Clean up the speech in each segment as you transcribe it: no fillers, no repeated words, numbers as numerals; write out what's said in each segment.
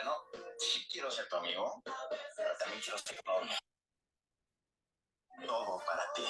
Bueno, sí quiero ser tu amigo, pero también quiero ser tu novio. Todo para ti.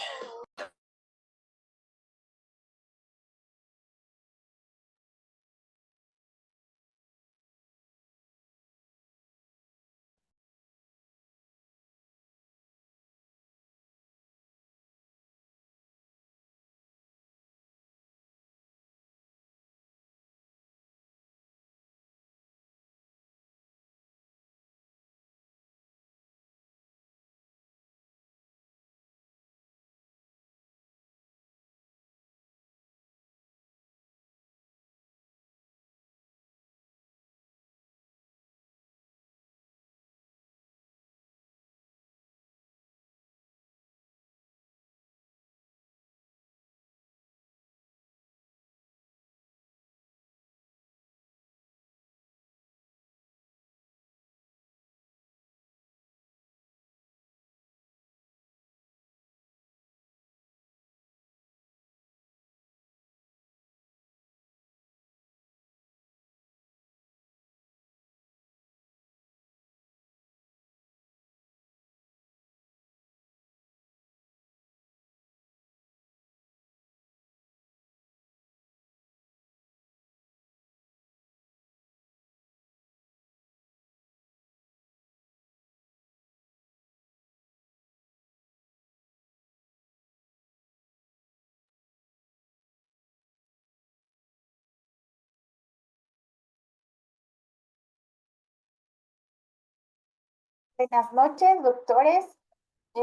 Buenas noches, doctores.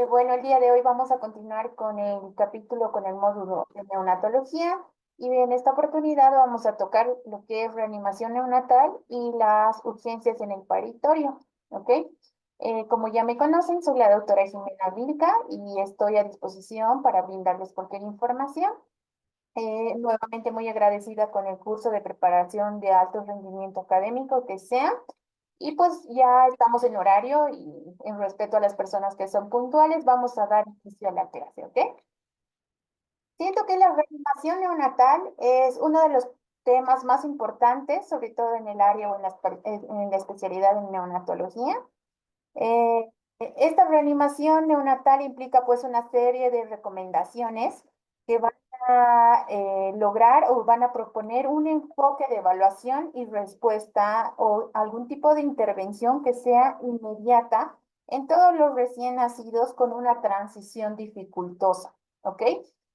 Bueno, el día de hoy vamos a continuar con el capítulo, con el módulo de neonatología. Y en esta oportunidad vamos a tocar lo que es reanimación neonatal y las urgencias en el paritorio. ¿Ok? Como ya me conocen, soy la doctora Jimena Vilca y estoy a disposición para brindarles cualquier información. Nuevamente muy agradecida con el curso de preparación de alto rendimiento académico que sea. Y pues ya estamos en horario y en respeto a las personas que son puntuales, vamos a dar inicio a la clase, ¿ok? Siento que la reanimación neonatal es uno de los temas más importantes, sobre todo en el área o en la especialidad en neonatología. Eh, Esta reanimación neonatal implica pues una serie de recomendaciones que van a lograr o van a proponer un enfoque de evaluación y respuesta o algún tipo de intervención que sea inmediata en todos los recién nacidos con una transición dificultosa, ¿ok?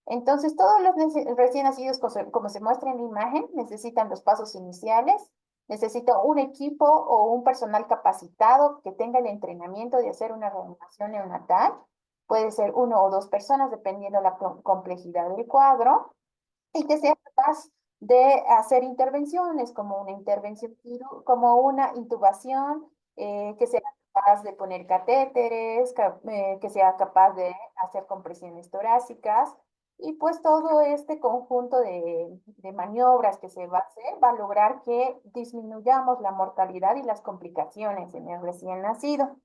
Entonces, todos los recién nacidos, como se muestra en la imagen, necesitan los pasos iniciales. Necesito un equipo o un personal capacitado que tenga el entrenamiento de hacer una reanimación neonatal. Puede ser uno o dos personas, dependiendo la complejidad del cuadro, y que sea capaz de hacer intervenciones como una como una intubación, que sea capaz de poner catéteres, que sea capaz de hacer compresiones torácicas. Y pues todo este conjunto de maniobras que se va a hacer va a lograr que disminuyamos la mortalidad y las complicaciones en el recién nacido.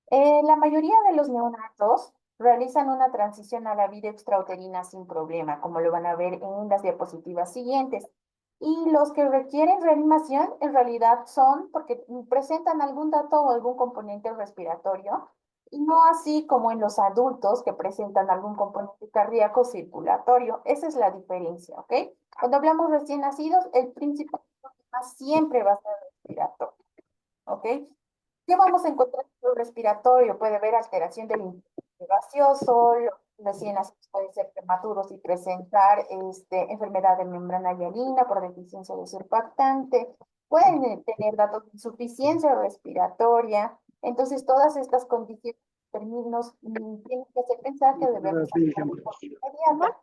La mayoría de los neonatos realizan una transición a la vida extrauterina sin problema, como lo van a ver en las diapositivas siguientes. Y los que requieren reanimación en realidad son porque presentan algún dato o algún componente respiratorio, y no así como en los adultos que presentan algún componente cardíaco circulatorio. Esa es la diferencia, ¿ok? Cuando hablamos recién nacidos, el principal problema siempre va a ser respiratorio, ¿ok? ¿Qué vamos a encontrar en el respiratorio? Puede haber alteración del intestino gaseoso, los recién nacidos pueden ser prematuros y presentar enfermedad de membrana hialina por deficiencia de surfactante, pueden tener datos de insuficiencia respiratoria. Entonces, todas estas condiciones nos tienen que hacer pensar que debemos actuar inmediata.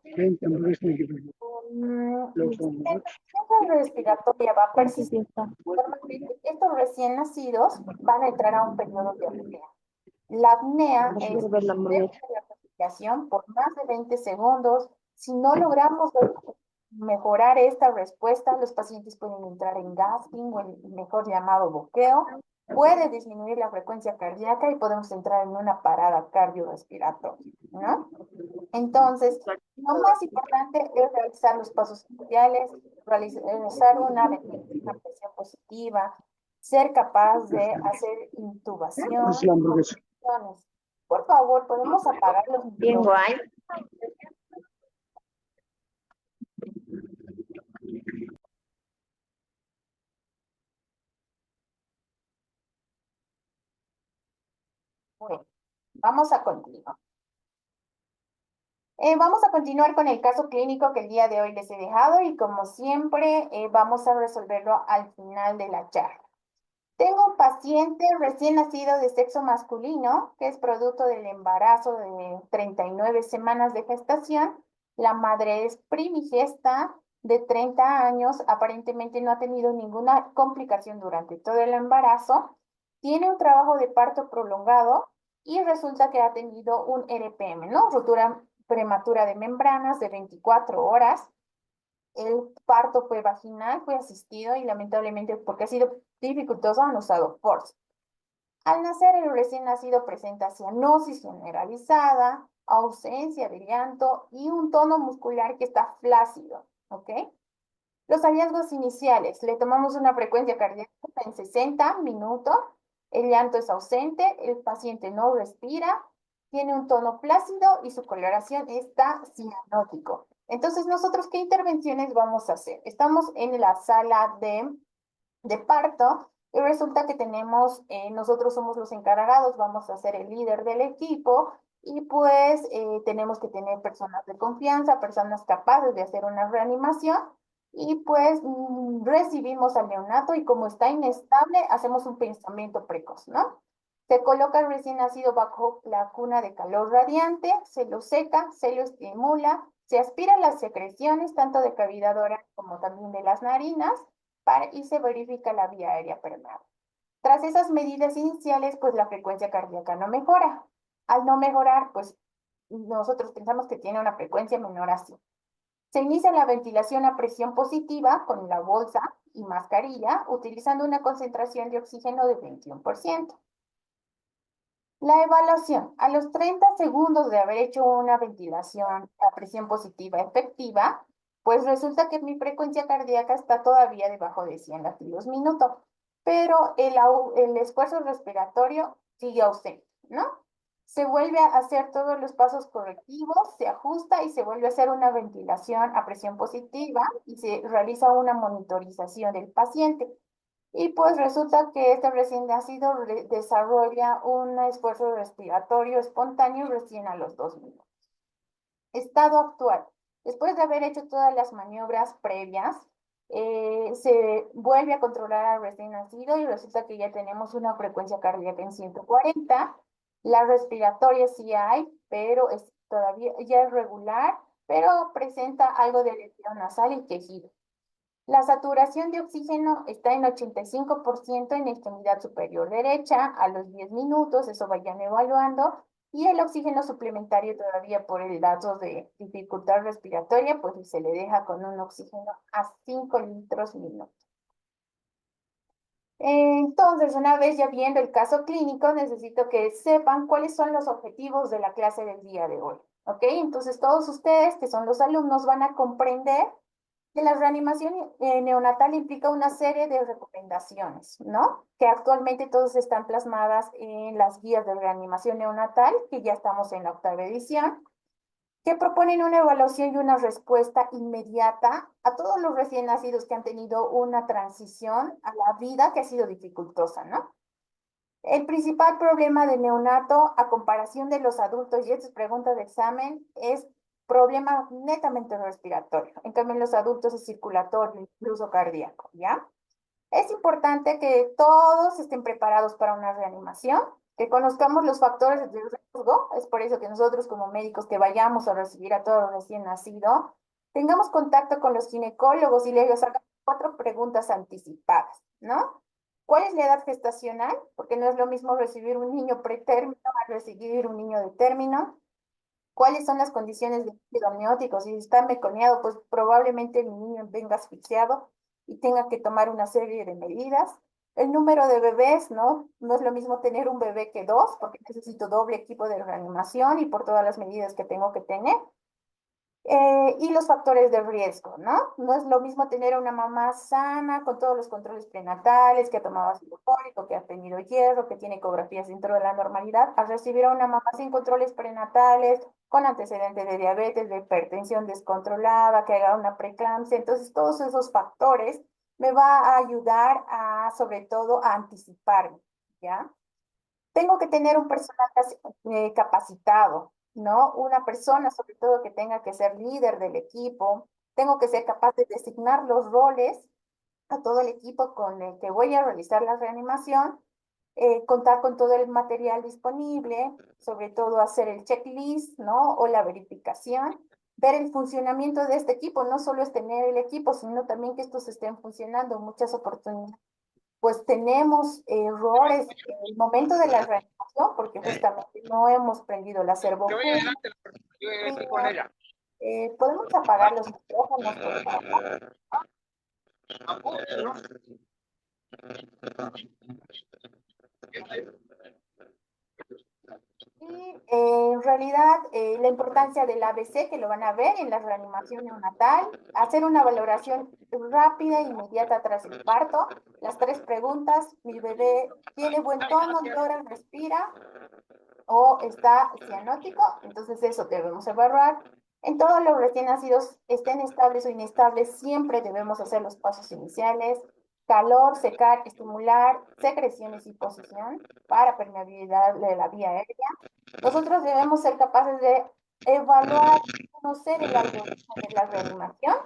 La insuficiencia respiratoria va a persistir. Normalmente, estos recién nacidos van a entrar a un periodo de apnea. La apnea es la respiración por más de 20 segundos. Si no logramos mejorar esta respuesta, los pacientes pueden entrar en gasping o el mejor llamado boqueo. Puede disminuir la frecuencia cardíaca y podemos entrar en una parada cardiorrespiratoria, ¿no? Entonces, lo más importante es realizar los pasos iniciales, realizar una ventilación positiva, ser capaz de hacer intubación. Es la hamburguesa. Por favor, podemos apagar los micrófonos. Bueno, vamos a continuar. Vamos a continuar con el caso clínico que el día de hoy les he dejado y como siempre vamos a resolverlo al final de la charla. Tengo un paciente recién nacido de sexo masculino que es producto del embarazo de 39 semanas de gestación. La madre es primigesta de 30 años, aparentemente no ha tenido ninguna complicación durante todo el embarazo. Tiene un trabajo de parto prolongado y resulta que ha tenido un RPM, ¿no? Ruptura prematura de membranas de 24 horas. El parto fue vaginal, fue asistido y lamentablemente porque ha sido dificultoso han usado force. Al nacer el recién nacido presenta cianosis generalizada, ausencia de llanto y un tono muscular que está flácido, ¿ok? Los hallazgos iniciales, le tomamos una frecuencia cardíaca en 60 minutos, el llanto es ausente, el paciente no respira, tiene un tono flácido y su coloración está cianótico. Entonces, nosotros, ¿qué intervenciones vamos a hacer? Estamos en la sala de parto y resulta que tenemos, nosotros somos los encargados, vamos a ser el líder del equipo y pues tenemos que tener personas de confianza, personas capaces de hacer una reanimación y pues recibimos al neonato y como está inestable, hacemos un pensamiento precoz, ¿no? Se coloca el recién nacido bajo la cuna de calor radiante, se lo seca, se lo estimula, se aspiran las secreciones tanto de cavidad oral como también de las narinas y se verifica la vía aérea permeable. Tras esas medidas iniciales, pues la frecuencia cardíaca no mejora. Al no mejorar, pues nosotros pensamos que tiene una frecuencia menor a 100. Se inicia la ventilación a presión positiva con la bolsa y mascarilla, utilizando una concentración de oxígeno de 21%. La evaluación. A los 30 segundos de haber hecho una ventilación a presión positiva efectiva, pues resulta que mi frecuencia cardíaca está todavía debajo de 100 latidos minuto, pero el esfuerzo respiratorio sigue ausente, ¿no? Se vuelve a hacer todos los pasos correctivos, se ajusta y se vuelve a hacer una ventilación a presión positiva y se realiza una monitorización del paciente. Y pues resulta que este recién nacido desarrolla un esfuerzo respiratorio espontáneo recién a los 2 minutos. Estado actual. Después de haber hecho todas las maniobras previas, se vuelve a controlar al recién nacido y resulta que ya tenemos una frecuencia cardíaca en 140. La respiratoria sí hay, pero es todavía ya es regular, pero presenta algo de lesión nasal y quejido. La saturación de oxígeno está en 85% en la extremidad superior derecha. A los 10 minutos, eso vayan evaluando. Y el oxígeno suplementario todavía por el dato de dificultad respiratoria, pues se le deja con un oxígeno a 5 litros minuto. Entonces, una vez ya viendo el caso clínico, necesito que sepan cuáles son los objetivos de la clase del día de hoy. ¿Ok? Entonces, todos ustedes, que son los alumnos, van a comprender que la reanimación neonatal implica una serie de recomendaciones, ¿no? Que actualmente todas están plasmadas en las guías de reanimación neonatal, que ya estamos en la 8ª edición, que proponen una evaluación y una respuesta inmediata a todos los recién nacidos que han tenido una transición a la vida que ha sido dificultosa, ¿no? El principal problema de neonato a comparación de los adultos, y esta es pregunta de examen, es problema netamente respiratorio. En cambio, en los adultos es circulatorio, incluso cardíaco, ¿ya? Es importante que todos estén preparados para una reanimación, que conozcamos los factores de riesgo. Es por eso que nosotros como médicos que vayamos a recibir a todos recién nacido, tengamos contacto con los ginecólogos y les hagamos 4 preguntas anticipadas, ¿no? ¿Cuál es la edad gestacional? Porque no es lo mismo recibir un niño pretérmino a recibir un niño de término. ¿Cuáles son las condiciones de líquido amniótico? Si está meconeado, pues probablemente el niño venga asfixiado y tenga que tomar una serie de medidas. El número de bebés, ¿no? No es lo mismo tener un bebé que 2, porque necesito doble equipo de reanimación y por todas las medidas que tengo que tener. Y los factores de riesgo, ¿no? No es lo mismo tener a una mamá sana con todos los controles prenatales, que ha tomado ácido fólico, que ha tenido hierro, que tiene ecografías dentro de la normalidad, a recibir a una mamá sin controles prenatales, con antecedentes de diabetes, de hipertensión descontrolada, que haga una preeclampsia. Entonces, todos esos factores me va a ayudar a, sobre todo, a anticiparme, ¿ya? Tengo que tener un personal capacitado, ¿no? Una persona, sobre todo, que tenga que ser líder del equipo. Tengo que ser capaz de designar los roles a todo el equipo con el que voy a realizar la reanimación, contar con todo el material disponible, sobre todo hacer el checklist, ¿no? O la verificación, ver el funcionamiento de este equipo. No solo es tener el equipo, sino también que estos estén funcionando en muchas oportunidades. Pues tenemos errores en el momento de la reanimación, porque justamente no hemos prendido la servopump. Podemos apagar los micrófonos, por favor. Y en realidad, la importancia del ABC, que lo van a ver en la reanimación neonatal, hacer una valoración rápida e inmediata tras el parto. Las tres preguntas: mi bebé tiene buen tono, llora, respira, o está cianótico. Entonces eso debemos evaluar. En todos los recién nacidos, estén estables o inestables, siempre debemos hacer los pasos iniciales: calor, secar, estimular, secreciones y posición para permeabilidad de la vía aérea. Nosotros debemos ser capaces de evaluar, conocer el algoritmo de la reanimación.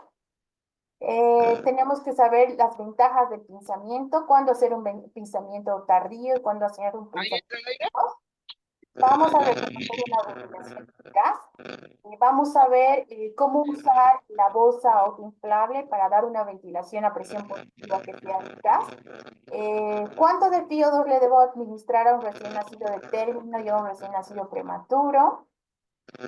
Tenemos que saber las ventajas del pinzamiento, cuándo hacer un pinzamiento tardío y cuándo hacer un pinzamiento. Vamos a reconocer una ventilación eficaz. Vamos a ver cómo usar la bosa autoinflable para dar una ventilación a presión positiva que sea eficaz. ¿Cuánto de PIO2 le debo administrar a un recién nacido de término y a un recién nacido prematuro?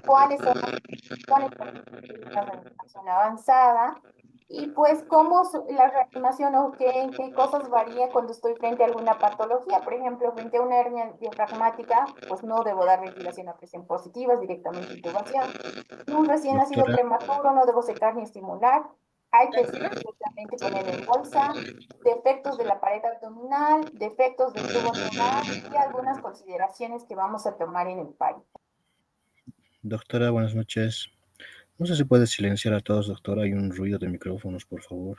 ¿Cuáles son las condiciones para una reanimación avanzada? Y pues cómo la reanimación o en qué cosas varía cuando estoy frente a alguna patología. Por ejemplo, frente a una hernia diafragmática, pues no debo dar ventilación a presión positiva, es directamente intubación. En un recién nacido Doctora, prematuro no debo secar ni estimular. Hay que directamente poner en bolsa. Defectos de la pared abdominal, defectos del tubo neural y algunas consideraciones que vamos a tomar en el parto. doctora, buenas noches. No sé si puede silenciar a todos, doctora. Hay un ruido de micrófonos, por favor.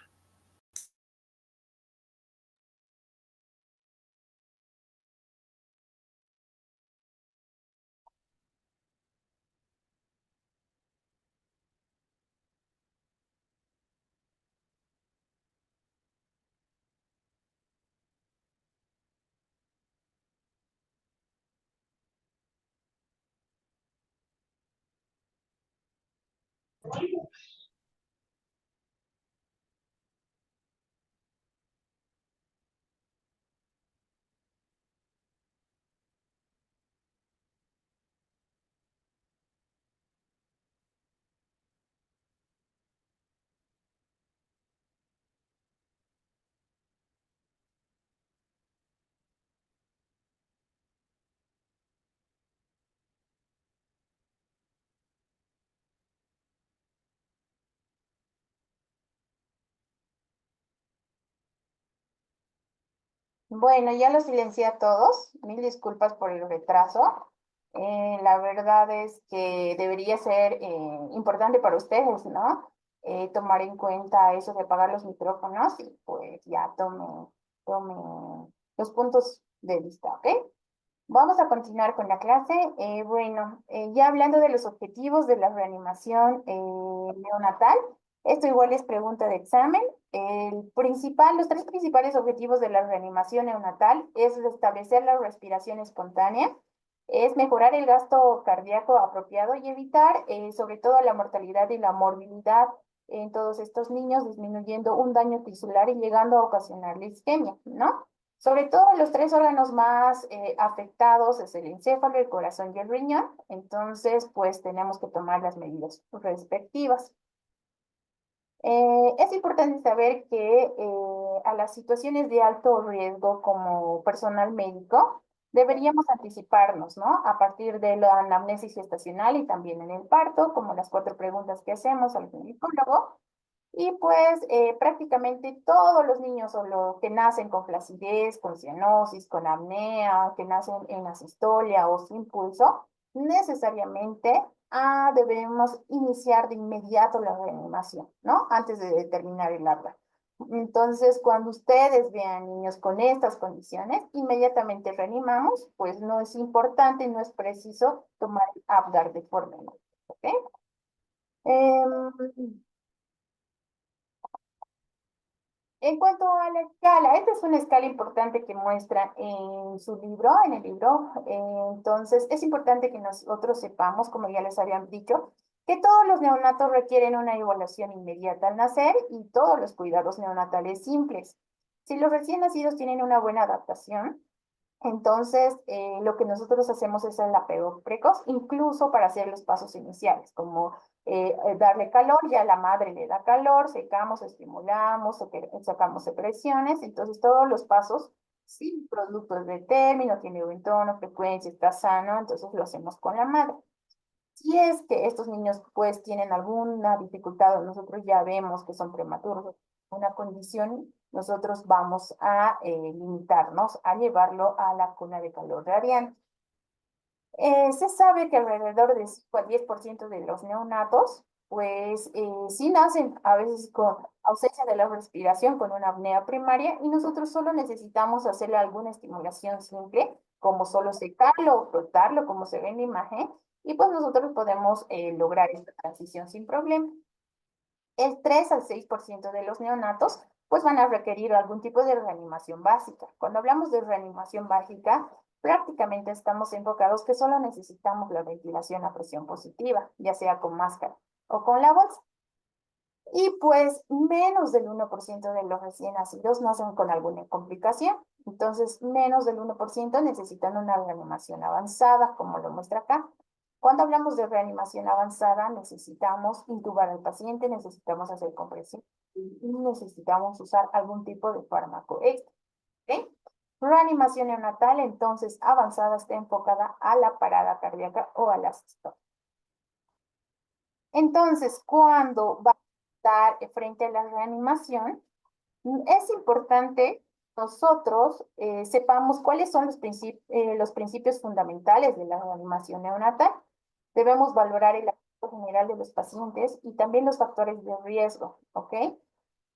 Bueno, ya los silencié a todos. Mil disculpas por el retraso. La verdad es que debería ser importante para ustedes, ¿no? Tomar en cuenta eso de apagar los micrófonos y pues ya tome los puntos de vista, ¿ok? Vamos a continuar con la clase. Bueno, ya hablando de los objetivos de la reanimación neonatal, esto igual es pregunta de examen. Los tres principales objetivos de la reanimación neonatal es restablecer la respiración espontánea, es mejorar el gasto cardíaco apropiado y evitar sobre todo la mortalidad y la morbilidad en todos estos niños, disminuyendo un daño tisular y llegando a ocasionar la isquemia, ¿no? Sobre todo los tres órganos más afectados es el encéfalo, el corazón y el riñón. Entonces, pues tenemos que tomar las medidas respectivas. Es importante saber que a las situaciones de alto riesgo como personal médico, deberíamos anticiparnos, ¿no? A partir de la anamnesis gestacional y también en el parto, como las 4 preguntas que hacemos al ginecólogo. Y pues prácticamente todos los niños o los que nacen con flacidez, con cianosis, con apnea, que nacen en asistolia o sin pulso, necesariamente debemos iniciar de inmediato la reanimación, ¿no? Antes de terminar el habla. Entonces, cuando ustedes vean niños con estas condiciones, inmediatamente reanimamos, pues no es importante, no es preciso tomar el Apgar de forma inmediata, ¿ok? Em, En cuanto a la escala, esta es una escala importante que muestra en su libro, en el libro. Entonces, es importante que nosotros sepamos, como ya les habían dicho, que todos los neonatos requieren una evaluación inmediata al nacer y todos los cuidados neonatales simples. Si los recién nacidos tienen una buena adaptación, entonces, lo que nosotros hacemos es el apego precoz, incluso para hacer los pasos iniciales, como darle calor, ya la madre le da calor, secamos, estimulamos, sacamos secreciones, entonces todos los pasos, sí, productos de término, tiene buen tono, frecuencia, está sano, entonces lo hacemos con la madre. Si es que estos niños pues tienen alguna dificultad o nosotros ya vemos que son prematuros, una condición, nosotros vamos a limitarnos a llevarlo a la cuna de calor radiante. Se sabe que alrededor de 5 al 10% de los neonatos, pues sí nacen a veces con ausencia de la respiración, con una apnea primaria, y nosotros solo necesitamos hacerle alguna estimulación simple, como solo secarlo o frotarlo, como se ve en la imagen, y pues nosotros podemos lograr esta transición sin problema. El 3 al 6% de los neonatos pues van a requerir algún tipo de reanimación básica. Cuando hablamos de reanimación básica, prácticamente estamos enfocados que solo necesitamos la ventilación a presión positiva, ya sea con máscara o con la bolsa. Y pues menos del 1% de los recién nacidos nacen con alguna complicación. Entonces, menos del 1% necesitan una reanimación avanzada, como lo muestra acá. Cuando hablamos de reanimación avanzada, necesitamos intubar al paciente, necesitamos hacer compresión y necesitamos usar algún tipo de fármaco extra. ¿Ok? Reanimación neonatal, entonces, avanzada está enfocada a la parada cardíaca o a la asistolia. Entonces, cuando va a estar frente a la reanimación, es importante nosotros sepamos cuáles son los principios fundamentales de la reanimación neonatal. Debemos valorar el aspecto general de los pacientes y también los factores de riesgo, ¿ok?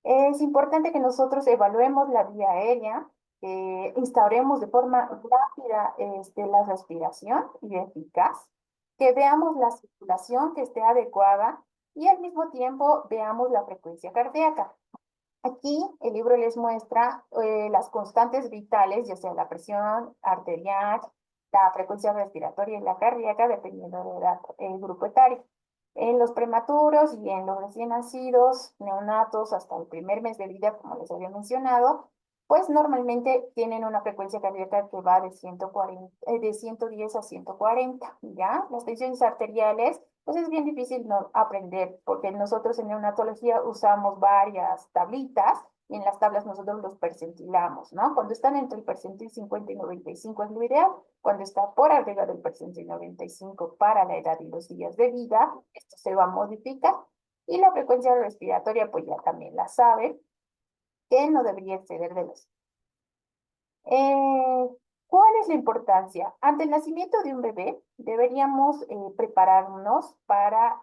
Es importante que nosotros evaluemos la vía aérea, instauremos de forma rápida la respiración y eficaz, que veamos la circulación que esté adecuada y al mismo tiempo veamos la frecuencia cardíaca. Aquí el libro les muestra las constantes vitales, ya sea la presión arterial, la frecuencia respiratoria y la cardíaca, dependiendo de la edad, el grupo etario. En los prematuros y en los recién nacidos, neonatos, hasta el primer mes de vida, como les había mencionado, pues normalmente tienen una frecuencia cardíaca que va de 140, de 110 a 140, ¿ya? Las tensiones arteriales pues es bien difícil no aprender, porque nosotros en neonatología usamos varias tablitas y en las tablas nosotros los percentilamos, ¿no? Cuando están entre el percentil 50 y 95 es lo ideal, cuando está por arriba del percentil 95 para la edad y los días de vida, esto se va a modificar. Y la frecuencia respiratoria, pues ya también la saben, que no debería exceder de los ¿cuál es la importancia? Ante el nacimiento de un bebé, deberíamos prepararnos para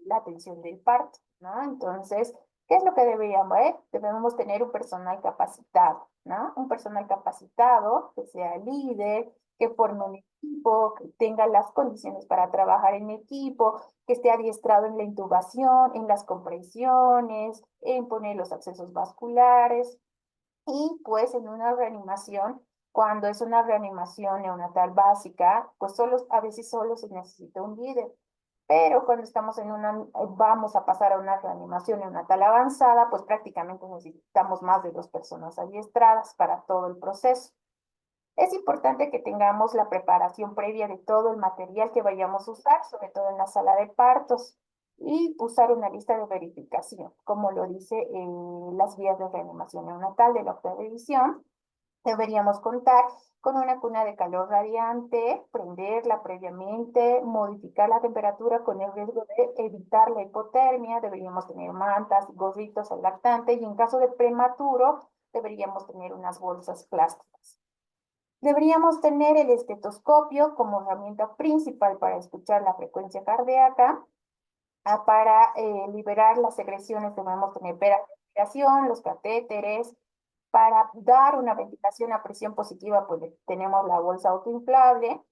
la atención del parto, ¿no? Entonces, ¿qué es lo que deberíamos ver? Debemos tener un personal capacitado, ¿no? Un personal capacitado que sea líder, que forme un equipo, que tenga las condiciones para trabajar en equipo, que esté adiestrado en la intubación, en las compresiones, en poner los accesos vasculares. Y pues en una reanimación, cuando es una reanimación neonatal básica, pues a veces solo se necesita un líder. Pero cuando estamos vamos a pasar a una reanimación neonatal avanzada, pues prácticamente necesitamos más de 2 personas adiestradas para todo el proceso. Es importante que tengamos la preparación previa de todo el material que vayamos a usar, sobre todo en la sala de partos, y usar una lista de verificación, como lo dice en las guías de reanimación neonatal de la octava edición. Deberíamos contar con una cuna de calor radiante, prenderla previamente, modificar la temperatura con el riesgo de evitar la hipotermia. Deberíamos tener mantas, gorritos al lactante y en caso de prematuro deberíamos tener unas bolsas plásticas. Deberíamos tener el estetoscopio como herramienta principal para escuchar la frecuencia cardíaca. Para liberar las secreciones debemos tener ventilación, los catéteres. Para dar una ventilación a presión positiva, pues tenemos la bolsa autoinflable.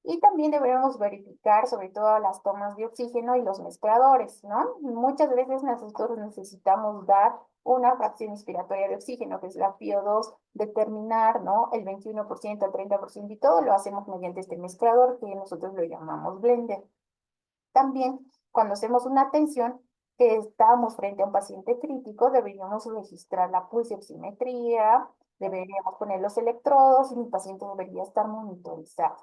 Y también deberemos verificar sobre todo las tomas de oxígeno y los mezcladores, ¿no? Muchas veces nosotros necesitamos dar una fracción inspiratoria de oxígeno, que es la PO2, determinar, ¿no? El 21%, el 30% y todo lo hacemos mediante este mezclador que nosotros lo llamamos blender. También, cuando hacemos una atención, que estamos frente a un paciente crítico, deberíamos registrar la pulsioximetría, deberíamos poner los electrodos y mi paciente debería estar monitorizado.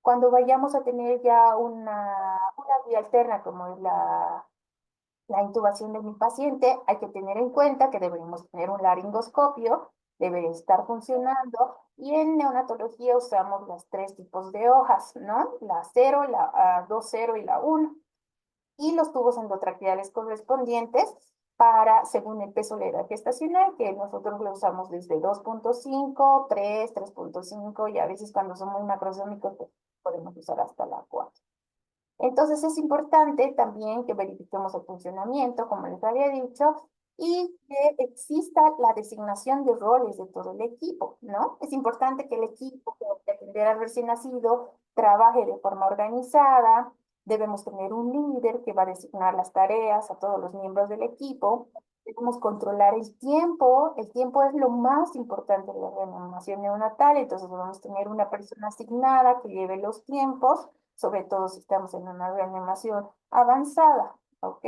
Cuando vayamos a tener ya una vía alterna, como es la intubación de mi paciente, hay que tener en cuenta que deberíamos tener un laringoscopio, debe estar funcionando, y en neonatología usamos las tres tipos de hojas, ¿no? La 0, la 2.0 y la 1, y los tubos endotraqueales correspondientes para, según el peso de la edad gestacional, que nosotros lo usamos desde 2.5, 3, 3.5, y a veces cuando son muy macrosómicos pues, podemos usar hasta la 4. Entonces es importante también que verifiquemos el funcionamiento, como les había dicho, y que exista la designación de roles de todo el equipo, ¿no? Es importante que el equipo que atender al recién nacido trabaje de forma organizada. Debemos tener un líder que va a designar las tareas a todos los miembros del equipo. Debemos controlar el tiempo. El tiempo es lo más importante de la reanimación neonatal, entonces debemos tener una persona asignada que lleve los tiempos, sobre todo si estamos en una reanimación avanzada, ¿ok?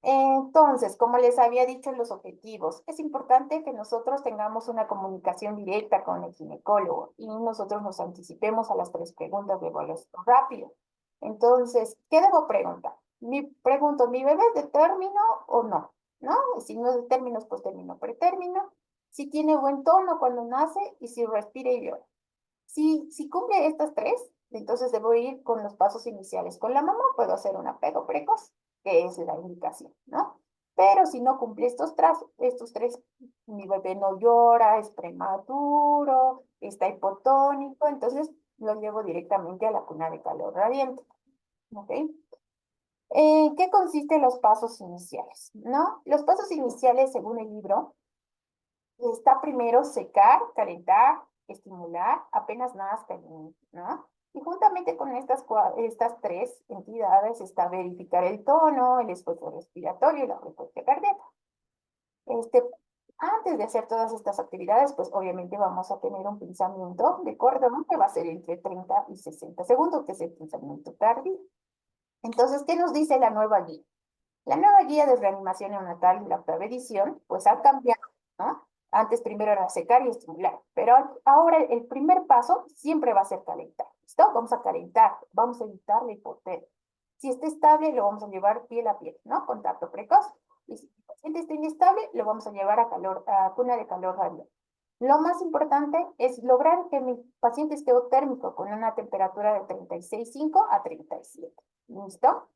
Entonces, como les había dicho, los objetivos. Es importante que nosotros tengamos una comunicación directa con el ginecólogo y nosotros nos anticipemos a las 3 preguntas de evaluación rápido. Entonces, ¿qué debo preguntar? Pregunto, ¿mi bebé es de término o no? ¿No? Si no es de términos, pues término pretérmino. Si tiene buen tono cuando nace y si respira y llora. Si cumple estas 3, entonces debo ir con los pasos iniciales. Con la mamá puedo hacer un apego precoz, que es la indicación, ¿no? Pero si no cumple estos 3, mi bebé no llora, es prematuro, está hipotónico, entonces lo llevo directamente a la cuna de calor radiante, ¿ok? ¿Qué consisten los pasos iniciales? ¿No? Los pasos iniciales, según el libro, está primero secar, calentar, estimular, apenas nazca el niño, ¿no? Y juntamente con estas 3 entidades está verificar el tono, el esfuerzo respiratorio y la frecuencia cardíaca. Antes de hacer todas estas actividades, pues obviamente vamos a tener un pensamiento de cordón que va a ser entre 30 y 60 segundos, que es el pensamiento tardío. Entonces, ¿qué nos dice la nueva guía? La nueva guía de reanimación neonatal y la octava edición, pues ha cambiado, ¿no? Antes primero era secar y estimular, pero ahora el primer paso siempre va a ser calentar. ¿Listo? Vamos a calentar, vamos a evitar la hipotermia. Si está estable, lo vamos a llevar piel a piel, ¿no? Contacto precoz. Y si el paciente está inestable, lo vamos a llevar a cuna de calor radiante. Lo más importante es lograr que mi paciente esté eutérmico con una temperatura de 36,5 a 37. ¿Listo?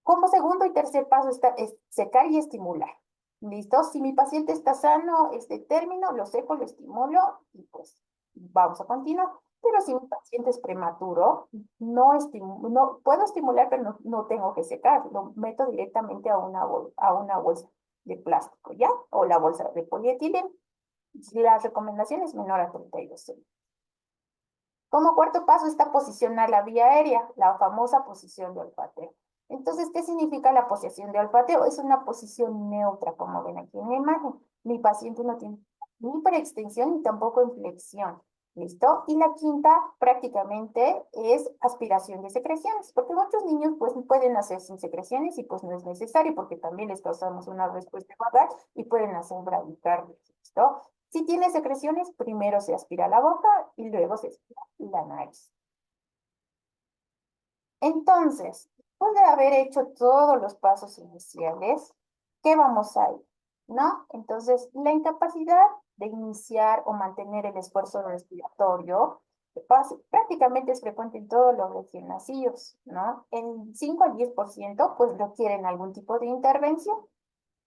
Como segundo y tercer paso es secar y estimular. ¿Listo? Si mi paciente está sano, este término, lo seco, lo estimulo y pues vamos a continuar. Pero si mi paciente es prematuro, no puedo estimular, pero no tengo que secar. Lo meto directamente a una bolsa de plástico, ¿ya? O la bolsa de polietileno. La recomendación es menor a 32 cm. Como cuarto paso está posicionar la vía aérea, la famosa posición de olfateo. Entonces, ¿qué significa la posición de olfateo? Es una posición neutra, como ven aquí en la imagen. Mi paciente no tiene ni hiperextensión ni tampoco inflexión. ¿Listo? Y la quinta prácticamente es aspiración de secreciones, porque muchos niños pues pueden hacer sin secreciones y pues no es necesario porque también les causamos una respuesta vagal y pueden hacer bradicardia. ¿Listo? Si tiene secreciones, primero se aspira la boca y luego se aspira la nariz. Entonces, después de haber hecho todos los pasos iniciales, ¿qué vamos a ir? ¿no? Entonces, la incapacidad de iniciar o mantener el esfuerzo respiratorio prácticamente es frecuente en todos los recién nacidos, ¿no? En 5 al 10% pues requieren algún tipo de intervención.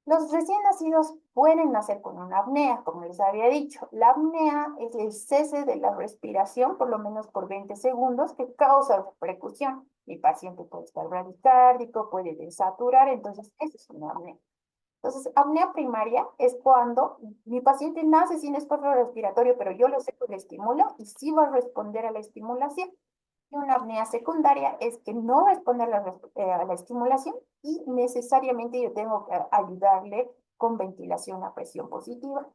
Los recién nacidos pueden nacer con una apnea, como les había dicho. La apnea es el cese de la respiración, por lo menos por 20 segundos, que causa repercusión. Mi paciente puede estar bradicárdico, puede desaturar, entonces eso es una apnea. Entonces, apnea primaria es cuando mi paciente nace sin esfuerzo respiratorio, pero yo lo sé que le estimulo y sí va a responder a la estimulación. Y una apnea secundaria es que no responde a la estimulación y necesariamente yo tengo que ayudarle con ventilación a presión positiva.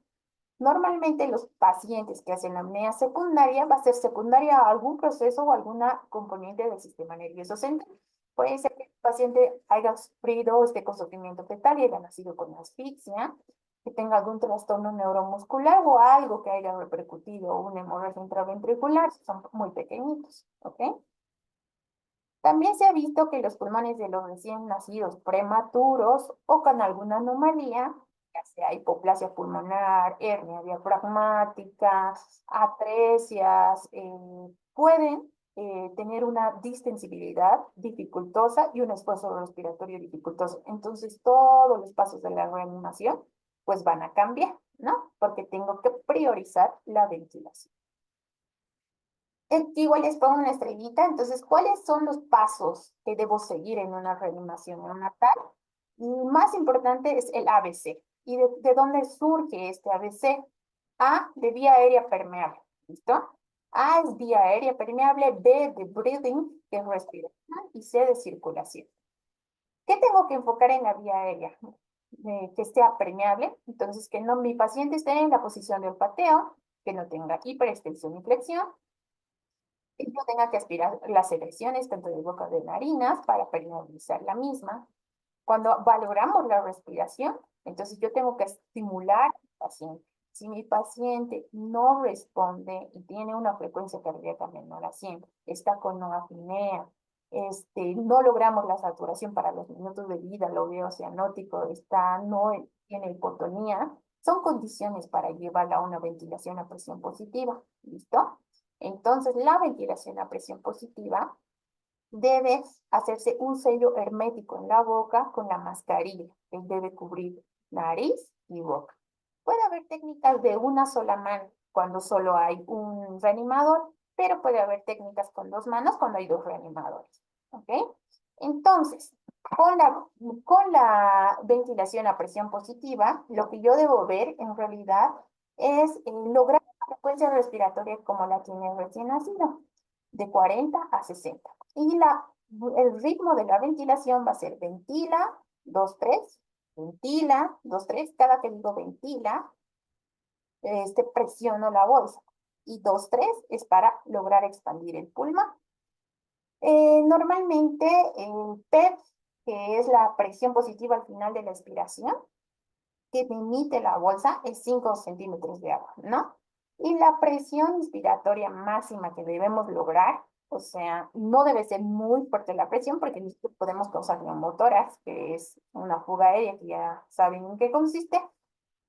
Normalmente los pacientes que hacen apnea secundaria va a ser secundaria a algún proceso o alguna componente del sistema nervioso central. Puede ser que el paciente haya sufrido con sufrimiento fetal y haya nacido con asfixia, que tenga algún trastorno neuromuscular o algo que haya repercutido una hemorragia intraventricular, son muy pequeñitos, ¿ok? También se ha visto que los pulmones de los recién nacidos prematuros o con alguna anomalía, ya sea hipoplasia pulmonar, hernia diafragmática, atresias, pueden tener una distensibilidad dificultosa y un esfuerzo respiratorio dificultoso. Entonces, todos los pasos de la reanimación pues van a cambiar, ¿no? Porque tengo que priorizar la ventilación. Igual les pongo una estrellita. Entonces, ¿cuáles son los pasos que debo seguir en una reanimación neonatal? Y más importante es el ABC. ¿Y de dónde surge este ABC? A, de vía aérea permeable. ¿Listo? A es vía aérea permeable, B de breathing, que es respiración, y C de circulación. ¿Qué tengo que enfocar en la vía aérea? Que sea permeable, entonces que no, mi paciente esté en la posición de olfateo, que no tenga hiperextensión y flexión, que no tenga que aspirar las secreciones tanto de boca de narinas para permeabilizar la misma. Cuando valoramos la respiración, entonces yo tengo que estimular al paciente. Si mi paciente no responde y tiene una frecuencia cardíaca menor a 100, está con apnea, no logramos la saturación para los minutos de vida, lo veo cianótico, no tiene hipotonía, son condiciones para llevarla a una ventilación a presión positiva. ¿Listo? Entonces, la ventilación a presión positiva debe hacerse un sello hermético en la boca con la mascarilla, que debe cubrir nariz y boca. Puede haber técnicas de una sola mano cuando solo hay un reanimador, pero puede haber técnicas con dos manos cuando hay dos reanimadores. ¿Ok? Entonces, con la ventilación a presión positiva, lo que yo debo ver en realidad es lograr una frecuencia respiratoria como la tiene el recién nacido, de 40 a 60. Y el ritmo de la ventilación va a ser ventila, 2, 3, ventila, 2, 3. Cada que digo ventila, presiono la bolsa. Y 2, 3 es para lograr expandir el pulmón. Normalmente el PEP, que es la presión positiva al final de la expiración, que emite la bolsa es 5 centímetros de agua, ¿no? Y la presión inspiratoria máxima que debemos lograr, o sea, no debe ser muy fuerte la presión porque nosotros podemos causar neumotórax, que es una fuga aérea que ya saben en qué consiste,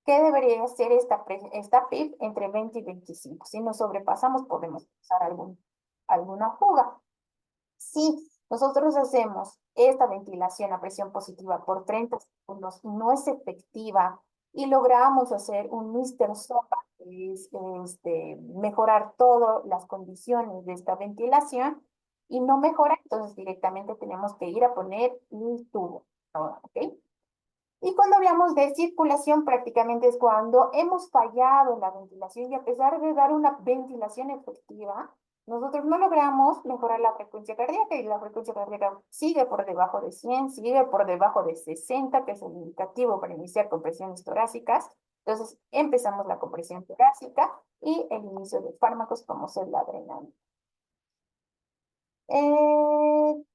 que debería ser esta PIB entre 20 y 25. Si nos sobrepasamos podemos causar alguna fuga. Si nosotros hacemos esta ventilación a presión positiva por 30 segundos y no es efectiva y logramos hacer un Mr. Sopa, que es mejorar todas las condiciones de esta ventilación y no mejora, entonces directamente tenemos que ir a poner un tubo. ¿Ok? Y cuando hablamos de circulación, prácticamente es cuando hemos fallado en la ventilación y a pesar de dar una ventilación efectiva, nosotros no logramos mejorar la frecuencia cardíaca y la frecuencia cardíaca sigue por debajo de 100, sigue por debajo de 60, que es el indicativo para iniciar compresiones torácicas. Entonces empezamos la compresión torácica y el inicio de fármacos como es la adrenalina.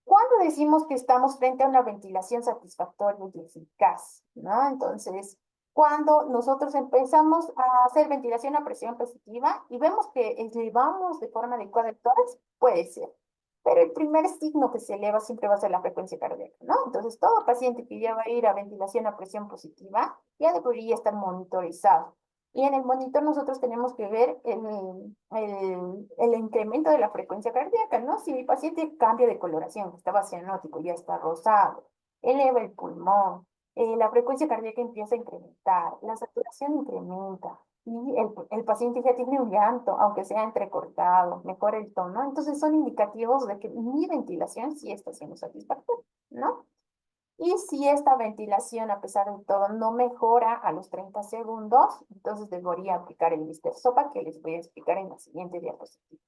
¿Cuándo decimos que estamos frente a una ventilación satisfactoria y eficaz? ¿No? Entonces, cuando nosotros empezamos a hacer ventilación a presión positiva y vemos que elevamos de forma adecuada el tórax, puede ser. pero el primer signo que se eleva siempre va a ser la frecuencia cardíaca, ¿no? Entonces, todo paciente que ya va a ir a ventilación a presión positiva ya debería estar monitorizado. Y en el monitor nosotros tenemos que ver el incremento de la frecuencia cardíaca, ¿no? Si mi paciente cambia de coloración, estaba cianótico, ya está rosado, eleva el pulmón, la frecuencia cardíaca empieza a incrementar, la saturación incrementa, y el paciente ya tiene un llanto, aunque sea entrecortado, mejora el tono, entonces son indicativos de que mi ventilación sí está siendo satisfactoria, ¿no? Y si esta ventilación, a pesar de todo, no mejora a los 30 segundos, entonces debería aplicar el Mister Sopa, que les voy a explicar en la siguiente diapositiva.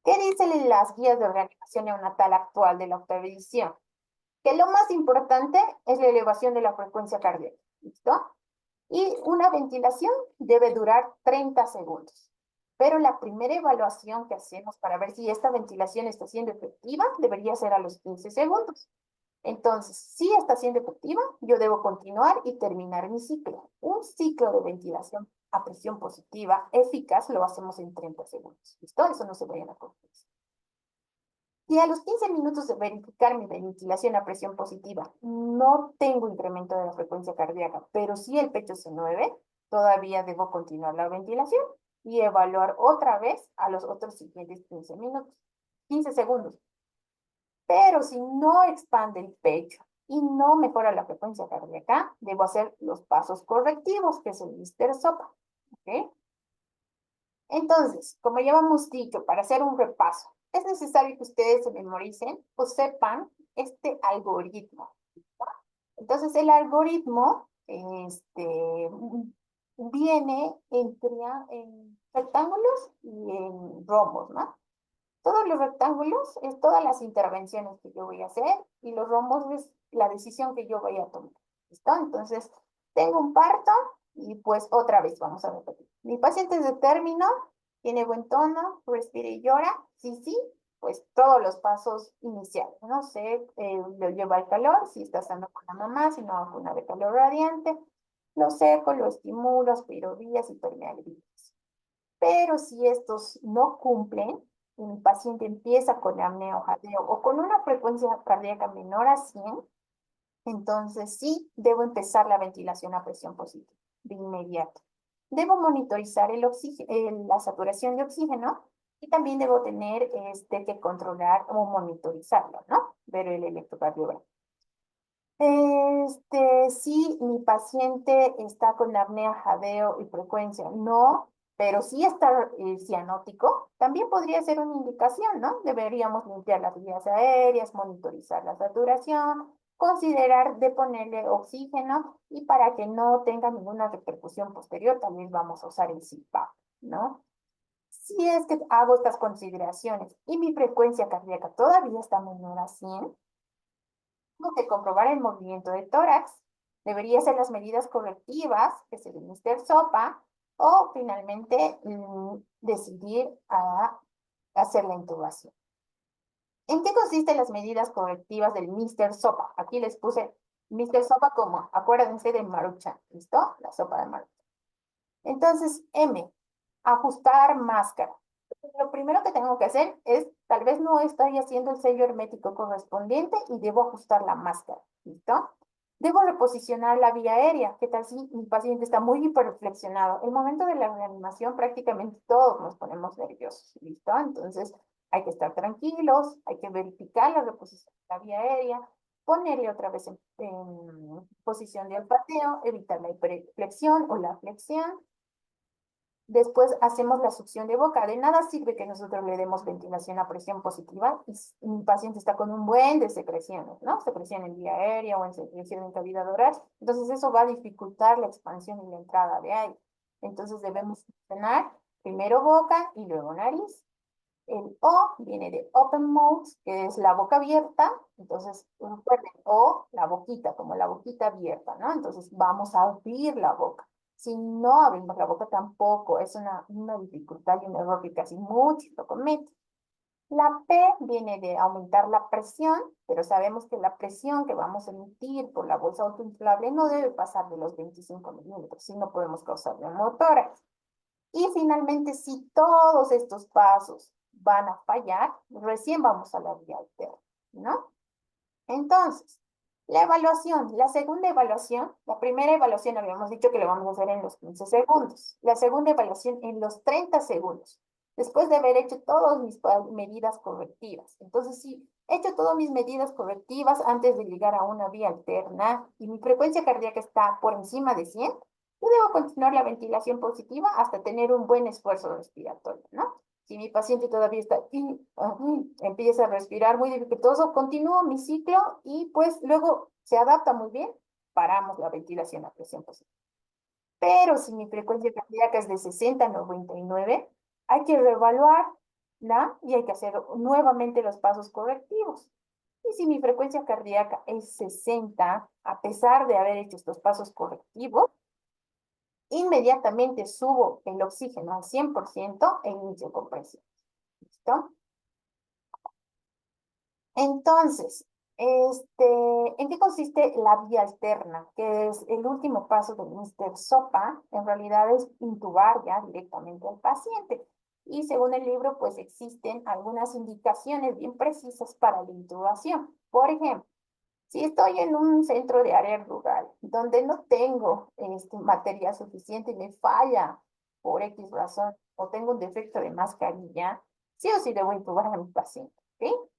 ¿Qué dicen las guías de reanimación neonatal actual de la octava edición? Que lo más importante es la elevación de la frecuencia cardíaca, ¿listo? Y una ventilación debe durar 30 segundos. Pero la primera evaluación que hacemos para ver si esta ventilación está siendo efectiva debería ser a los 15 segundos. Entonces, si está siendo efectiva, yo debo continuar y terminar mi ciclo. Un ciclo de ventilación a presión positiva eficaz lo hacemos en 30 segundos. ¿Listo? Eso no se vayan a confundir. Si a los 15 minutos de verificar mi ventilación a presión positiva no tengo incremento de la frecuencia cardíaca, pero sí el pecho se mueve, todavía debo continuar la ventilación y evaluar otra vez a los otros siguientes 15 minutos, 15 segundos. Pero si no expande el pecho y no mejora la frecuencia cardíaca, debo hacer los pasos correctivos, que es el Mister Sopa. ¿Ok? Entonces, como ya hemos dicho, para hacer un repaso, es necesario que ustedes se memoricen o sepan este algoritmo. ¿No? Entonces, el algoritmo viene en rectángulos y en rombos, ¿no? Todos los rectángulos es todas las intervenciones que yo voy a hacer y los rombos es la decisión que yo voy a tomar. ¿Listo? Entonces, tengo un parto y pues otra vez vamos a repetir. Mi paciente es de término, tiene buen tono, respira y llora. Sí, sí, pues todos los pasos iniciales. No sé, lo llevo al calor, si está estando con la mamá, si no, con una de calor radiante. Lo seco, lo estimulo, aspiro vías y permeabilizo. Pero si estos no cumplen, y mi paciente empieza con apnea o jadeo o con una frecuencia cardíaca menor a 100, entonces sí debo empezar la ventilación a presión positiva de inmediato. Debo monitorizar la saturación de oxígeno y también debo tener que controlar o monitorizarlo, ¿no? Ver el electrocardiograma. Si mi paciente está con apnea, jadeo y frecuencia, no, pero sí está cianótico, también podría ser una indicación, ¿no? Deberíamos limpiar las vías aéreas, monitorizar la saturación, considerar de ponerle oxígeno y para que no tenga ninguna repercusión posterior, también vamos a usar el CPAP, ¿no? Si es que hago estas consideraciones y mi frecuencia cardíaca todavía está menor a 100, tengo que comprobar el movimiento del tórax, debería ser las medidas correctivas, que es el Mister Sopa, o finalmente decidir a hacer la intubación. ¿En qué consisten las medidas correctivas del Mister Sopa? Aquí les puse Mister Sopa como, acuérdense de Maruchan, ¿listo? La sopa de Maruchan. Entonces, M, ajustar máscara. Lo primero que tengo que hacer es, tal vez no estoy haciendo el sello hermético correspondiente y debo ajustar la máscara, ¿listo? Debo reposicionar la vía aérea. ¿Qué tal si mi paciente está muy hiperflexionado? El momento de la reanimación prácticamente todos nos ponemos nerviosos, ¿listo? Entonces hay que estar tranquilos, hay que verificar la reposición de la vía aérea, ponerle otra vez en posición de olfateo, evitar la hiperflexión o la flexión. Después hacemos la succión de boca. De nada sirve que nosotros le demos ventilación a presión positiva y mi paciente está con un buen de secreciones, ¿no? Secreción en vía aérea o en secreción en cavidad oral. Entonces eso va a dificultar la expansión y la entrada de aire. Entonces debemos funcionar primero boca y luego nariz. El O viene de open mouth, que es la boca abierta. Entonces, recuerden, O, la boquita, como la boquita abierta, ¿no? Entonces vamos a abrir la boca. Si no abrimos la boca tampoco, es una dificultad y un error que casi muchos lo cometen. La P viene de aumentar la presión, pero sabemos que la presión que vamos a emitir por la bolsa autoinflable no debe pasar de los 25 milímetros, si no podemos causar neumotórax. Y finalmente, si todos estos pasos van a fallar, recién vamos a la vía alterna, ¿no? Entonces, la evaluación, la segunda evaluación, la primera evaluación habíamos dicho que lo vamos a hacer en los 15 segundos, la segunda evaluación en los 30 segundos, después de haber hecho todas mis medidas correctivas. Entonces, si he hecho todas mis medidas correctivas antes de llegar a una vía alterna y mi frecuencia cardíaca está por encima de 100, yo debo continuar la ventilación positiva hasta tener un buen esfuerzo respiratorio, ¿no? Si mi paciente todavía está empieza a respirar muy dificultoso, continúo mi ciclo y pues luego se adapta muy bien, paramos la ventilación a presión positiva. Pero si mi frecuencia cardíaca es de 60 a 99, hay que reevaluarla y hay que hacer nuevamente los pasos correctivos. Y si mi frecuencia cardíaca es 60, a pesar de haber hecho estos pasos correctivos, inmediatamente subo el oxígeno al 100% e inicio compresión. ¿Listo? Entonces, ¿en qué consiste la vía alterna? Que es el último paso del Mr. Sopa, en realidad es intubar ya directamente al paciente. Y según el libro, pues existen algunas indicaciones bien precisas para la intubación. Por ejemplo, si estoy en un centro de área rural donde no tengo material suficiente y me falla por X razón o tengo un defecto de mascarilla, sí o sí debo intubar a mi paciente, ¿ok?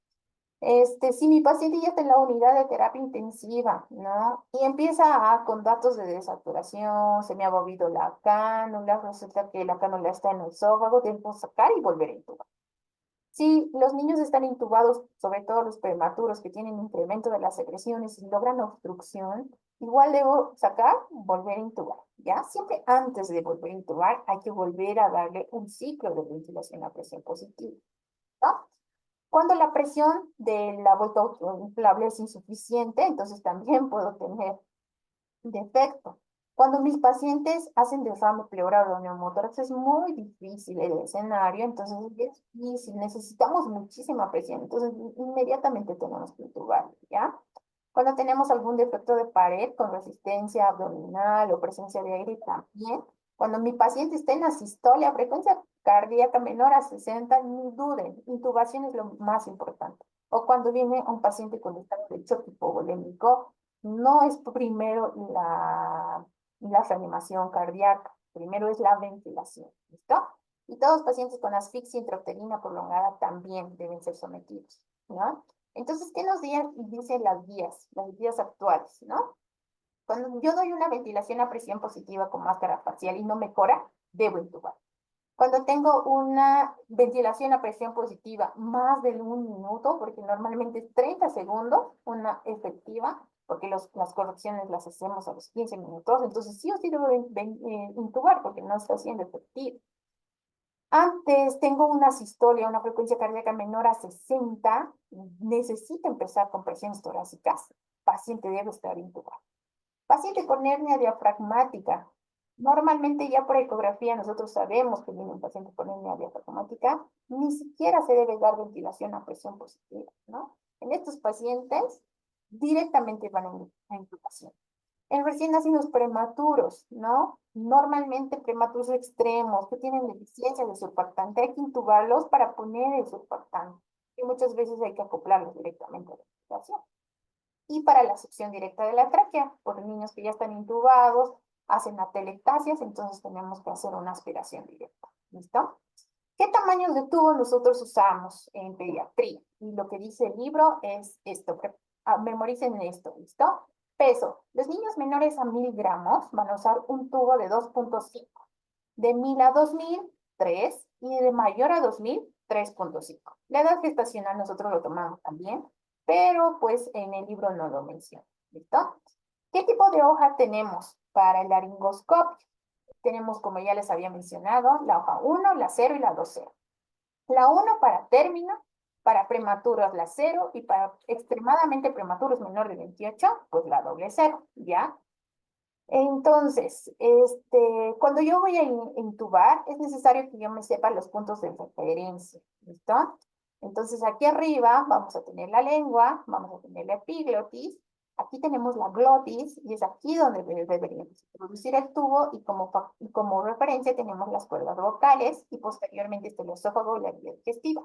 Si mi paciente ya está en la unidad de terapia intensiva, ¿no? Y empieza con datos de desaturación, se me ha movido la cánula, resulta que la cánula está en el esófago, debo sacar y volver a intubar. Si los niños están intubados, sobre todo los prematuros que tienen incremento de las secreciones y logran obstrucción, igual debo sacar, volver a intubar, ¿ya? Siempre antes de volver a intubar hay que volver a darle un ciclo de ventilación a presión positiva, ¿no? Cuando la presión de la vuelta autoinflable es insuficiente, entonces también puedo tener defecto. Cuando mis pacientes hacen derrame pleural o neumotórax es muy difícil el escenario, entonces es difícil, necesitamos muchísima presión, entonces inmediatamente tenemos que intubar, ¿ya? Cuando tenemos algún defecto de pared con resistencia abdominal o presencia de aire también. Cuando mi paciente está en asistolia, frecuencia cardíaca menor a 60, ni duden, intubación es lo más importante. O cuando viene un paciente con estado de choque hipovolémico, no es primero la reanimación cardíaca, primero es la ventilación, ¿listo? Y todos los pacientes con asfixia intrauterina prolongada también deben ser sometidos, ¿no? Entonces, ¿qué nos dicen las guías actuales, ¿no? Cuando yo doy una ventilación a presión positiva con máscara facial y no mejora, debo intubar. Cuando tengo una ventilación a presión positiva más de 1 minuto, porque normalmente es 30 segundos, una efectiva, porque las correcciones las hacemos a los 15 minutos, entonces sí o sí debo intubar porque no está siendo efectiva. Antes tengo una sistolia, una frecuencia cardíaca menor a 60, necesita empezar con presiones torácicas, paciente debe estar intubado. Paciente con hernia diafragmática, normalmente ya por ecografía nosotros sabemos que viene un paciente con hernia diafragmática, ni siquiera se debe dar ventilación a presión positiva, ¿no? En estos pacientes directamente van a intubación. En recién nacidos prematuros, ¿no? Normalmente prematuros extremos que tienen deficiencia de surfactante, hay que intubarlos para poner el surfactante. Y muchas veces hay que acoplarlos directamente a la intubación. Y para la succión directa de la tráquea, por niños que ya están intubados, hacen atelectasias, entonces tenemos que hacer una aspiración directa. ¿Listo? ¿Qué tamaños de tubo nosotros usamos en pediatría? Y lo que dice el libro es esto, memoricen esto, ¿listo? Peso. Los niños menores a 1000 gramos van a usar un tubo de 2.5. De 1000 a 2000, 3. Y de mayor a 2000, 3.5. La edad gestacional nosotros lo tomamos también, pero pues en el libro no lo menciona. ¿Listo? ¿Qué tipo de hoja tenemos para el laringoscopio? Tenemos, como ya les había mencionado, la hoja 1, la 0 y la 2.0. La 1 para término, para prematuros la 0 y para extremadamente prematuros menor de 28, pues la doble 0, ¿ya? Entonces, cuando yo voy a intubar, es necesario que yo me sepa los puntos de referencia, ¿listo? Entonces, aquí arriba vamos a tener la lengua, vamos a tener la epiglotis, Aquí tenemos la glotis y es aquí donde deberíamos introducir el tubo y como referencia tenemos las cuerdas vocales y posteriormente el esófago y la vía digestiva.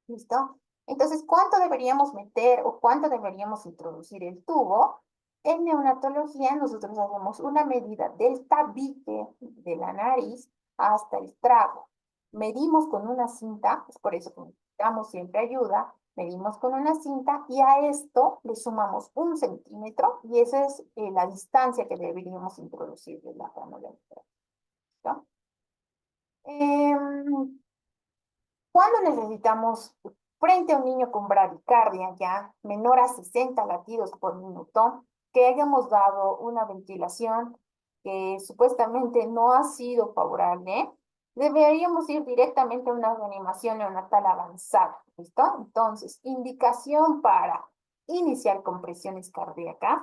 ¿Listo? Entonces, ¿cuánto deberíamos meter o cuánto deberíamos introducir el tubo? En neonatología nosotros hacemos una medida del tabique de la nariz hasta el trago. Medimos con una cinta, es por eso que necesitamos siempre ayuda, medimos con una cinta y a esto le sumamos 1 centímetro y esa es la distancia que deberíamos introducir de la cánula. ¿Listo? ¿Cuándo necesitamos, frente a un niño con bradicardia ya menor a 60 latidos por minuto, que hayamos dado una ventilación que supuestamente no ha sido favorable? Deberíamos ir directamente a una reanimación neonatal avanzada, ¿listo? Entonces, indicación para iniciar compresiones cardíacas,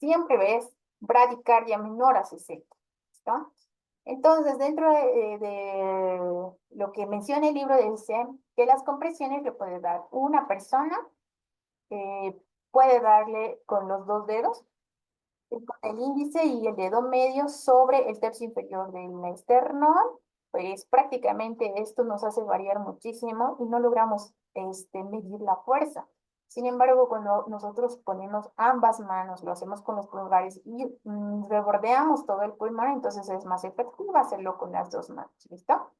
siempre ves bradicardia menor a 60, ¿listo? Entonces, dentro de lo que menciona el libro, dice que las compresiones le puede dar una persona, puede darle con los 2 dedos, con el índice y el dedo medio sobre el tercio inferior del esternón. Pues prácticamente esto nos hace variar muchísimo y no logramos medir la fuerza. Sin embargo, cuando nosotros ponemos ambas manos, lo hacemos con los pulgares y rebordeamos todo el pulmón, entonces es más efectivo hacerlo con las 2 manos. ¿Listo?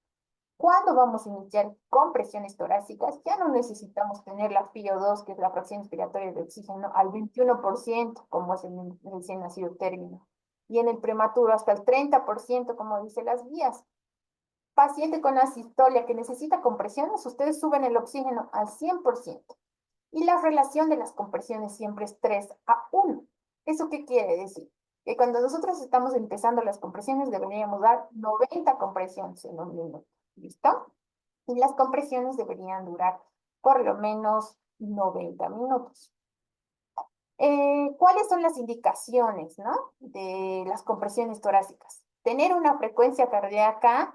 Cuando vamos a iniciar compresiones torácicas, ya no necesitamos tener la FiO2, que es la fracción inspiratoria de oxígeno, al 21%, como es en el recién nacido término. Y en el prematuro hasta el 30%, como dice las guías. Paciente con asistolia que necesita compresiones, ustedes suben el oxígeno al 100%. Y la relación de las compresiones siempre es 3:1. ¿Eso qué quiere decir? Que cuando nosotros estamos empezando las compresiones deberíamos dar 90 compresiones en un minuto. ¿Listo? Y las compresiones deberían durar por lo menos 90 minutos. ¿Cuáles son las indicaciones, ¿no? De las compresiones torácicas? Tener una frecuencia cardíaca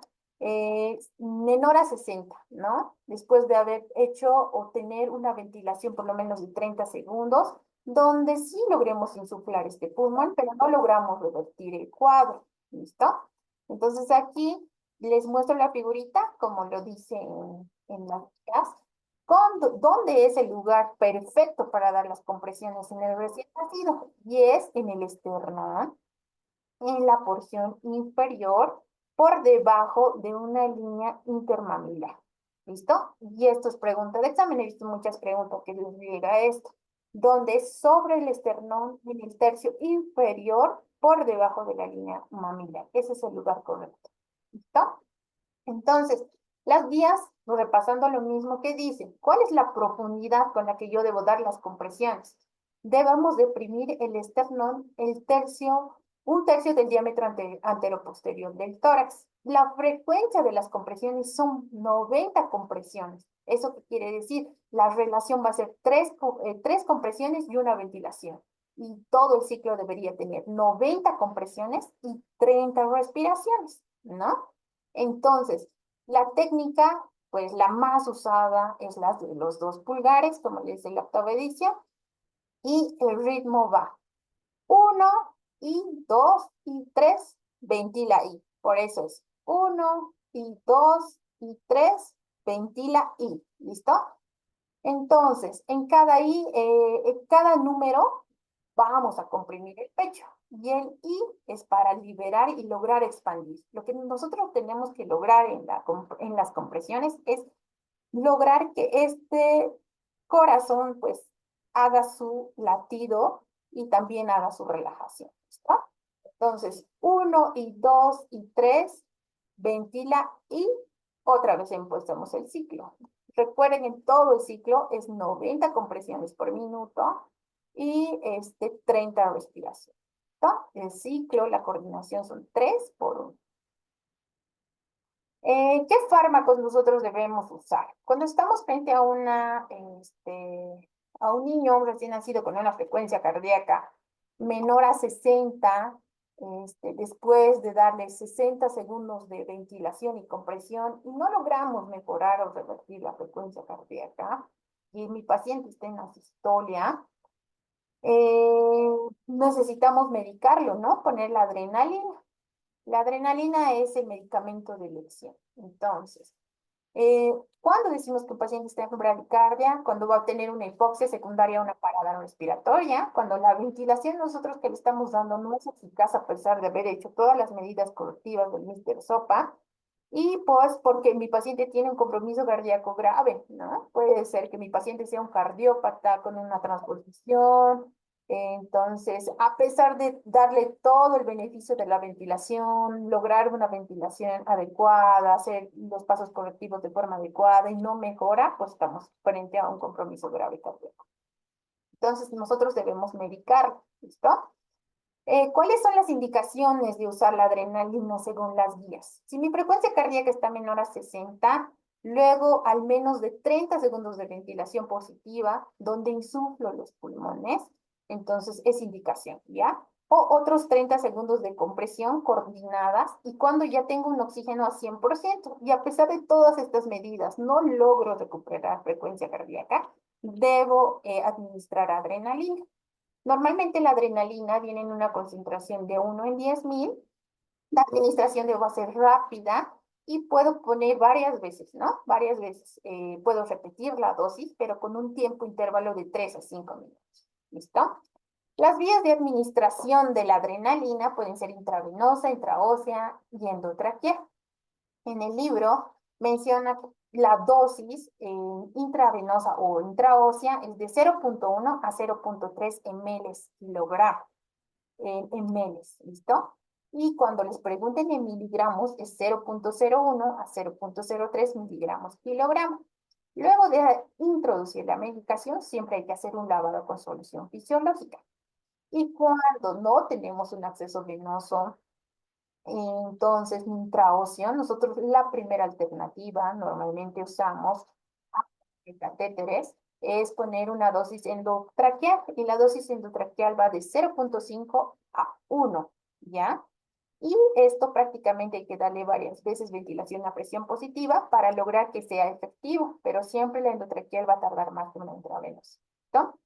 menor a 60, ¿no? Después de haber hecho o tener una ventilación por lo menos de 30 segundos, donde sí logremos insuflar este pulmón, pero no logramos revertir el cuadro, ¿listo? Entonces aquí les muestro la figurita, como lo dice en las guías, ¿dónde es el lugar perfecto para dar las compresiones en el recién nacido? Y es en el esternón, en la porción inferior, por debajo de una línea intermamilar. ¿Listo? Y esto es pregunta de examen. He visto muchas preguntas que les llega a esto. ¿Dónde es sobre el esternón, en el tercio inferior, por debajo de la línea mamilar? Ese es el lugar correcto. ¿Listo? Entonces, las guías, repasando lo mismo que dicen, ¿cuál es la profundidad con la que yo debo dar las compresiones? Debemos deprimir el esternón un tercio del diámetro anteroposterior del tórax. La frecuencia de las compresiones son 90 compresiones. ¿Eso qué quiere decir? La relación va a ser 3 compresiones y una ventilación. Y todo el ciclo debería tener 90 compresiones y 30 respiraciones, ¿no? Entonces, la técnica, pues la más usada es la de los 2 pulgares, como les dice la octava edición, y el ritmo va 1 y 2 y 3, ventila I. Por eso es 1 y 2 y 3, ventila I. ¿Listo? Entonces, en cada número vamos a comprimir el pecho. Y el I es para liberar y lograr expandir. Lo que nosotros tenemos que lograr en las compresiones es lograr que este corazón pues haga su latido y también haga su relajación. ¿Listo? Entonces, 1 y 2 y 3, ventila y otra vez empezamos el ciclo. Recuerden, en todo el ciclo es 90 compresiones por minuto y 30 respiraciones. ¿Listo? El ciclo, la coordinación son 3 por 1. ¿Qué fármacos nosotros debemos usar? Cuando estamos frente a a un niño recién nacido con una frecuencia cardíaca menor a 60, después de darle 60 segundos de ventilación y compresión, y no logramos mejorar o revertir la frecuencia cardíaca, y mi paciente está en asistolia, Necesitamos medicarlo, ¿no? Poner la adrenalina. La adrenalina es el medicamento de elección. Entonces, ¿cuándo decimos que un paciente está en bradicardia? Cuando va a tener una hipoxia secundaria a una parada respiratoria, cuando la ventilación nosotros que le estamos dando no es eficaz a pesar de haber hecho todas las medidas correctivas del Mr. Sopa, y pues porque mi paciente tiene un compromiso cardíaco grave, ¿no? Puede ser que mi paciente sea un cardiópata con una transposición. Entonces, a pesar de darle todo el beneficio de la ventilación, lograr una ventilación adecuada, hacer los pasos correctivos de forma adecuada y no mejora, pues estamos frente a un compromiso grave cardíaco. Entonces, nosotros debemos medicarlo, ¿listo? ¿Cuáles son las indicaciones de usar la adrenalina según las guías? Si mi frecuencia cardíaca está menor a 60, luego al menos de 30 segundos de ventilación positiva, donde insuflo los pulmones, entonces es indicación, ¿ya? O otros 30 segundos de compresión coordinadas y cuando ya tengo un oxígeno a 100%, y a pesar de todas estas medidas no logro recuperar frecuencia cardíaca, debo administrar adrenalina. Normalmente la adrenalina viene en una concentración de 1 en 10.000. La administración debe ser rápida y puedo poner varias veces, ¿no? Varias veces. Puedo repetir la dosis, pero con un tiempo intervalo de 3 a 5 minutos. ¿Listo? Las vías de administración de la adrenalina pueden ser intravenosa, intraósea y endotraqueal. En el libro menciona la dosis intravenosa o intraósea es de 0,1 a 0,3 ml kilogramo, en ml, ¿listo? Y cuando les pregunten en miligramos es 0,01 a 0,03 miligramos kilogramo. Luego de introducir la medicación, siempre hay que hacer un lavado con solución fisiológica. Y cuando no tenemos un acceso venoso, entonces, intraóseo, nosotros la primera alternativa normalmente usamos catéteres, es poner una dosis endotraqueal y la dosis endotraqueal va de 0,5 a 1, ¿ya? Y esto prácticamente hay que darle varias veces ventilación a presión positiva para lograr que sea efectivo, pero siempre la endotraqueal va a tardar más que una intravenosa, ¿no?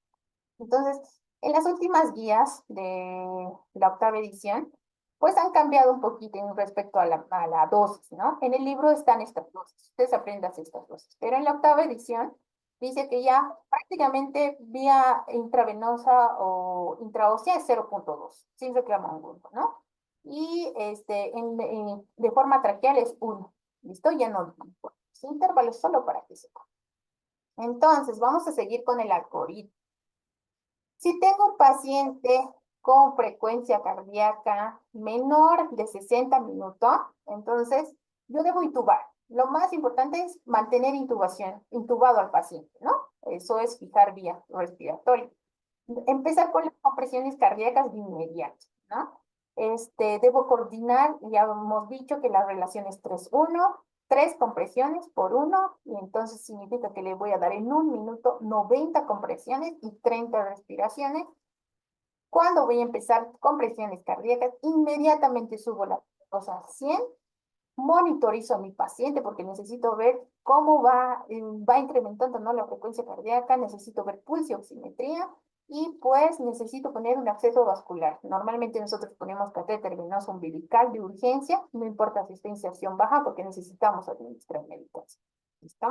Entonces, en las últimas guías de la octava edición, pues han cambiado un poquito en respecto a la dosis, ¿no? En el libro están estas dosis, ustedes aprendan estas dosis, pero en la octava edición dice que ya prácticamente vía intravenosa o intraósea es 0,2, sin reclamo alguno, ¿no? Y de forma traqueal es 1, ¿listo? Ya no, intervalos solo para que sepan. Entonces, vamos a seguir con el algoritmo. Si tengo un paciente con frecuencia cardíaca menor de 60 minutos, entonces yo debo intubar. Lo más importante es mantener intubación, intubado al paciente, ¿no? Eso es fijar vía respiratoria. Empezar con las compresiones cardíacas de inmediato, ¿no? Debo coordinar, ya hemos dicho que la relación es 3-1, 3 compresiones por 1, y entonces significa que le voy a dar en un minuto 90 compresiones y 30 respiraciones. Cuando voy a empezar compresiones cardíacas, inmediatamente subo la glucosa a 100, monitorizo a mi paciente porque necesito ver cómo va incrementando, ¿no?, la frecuencia cardíaca, necesito ver pulso y oximetría, y pues necesito poner un acceso vascular. Normalmente nosotros ponemos catéter venoso umbilical de urgencia, no importa si está inserción baja porque necesitamos administrar medicación. ¿Listo?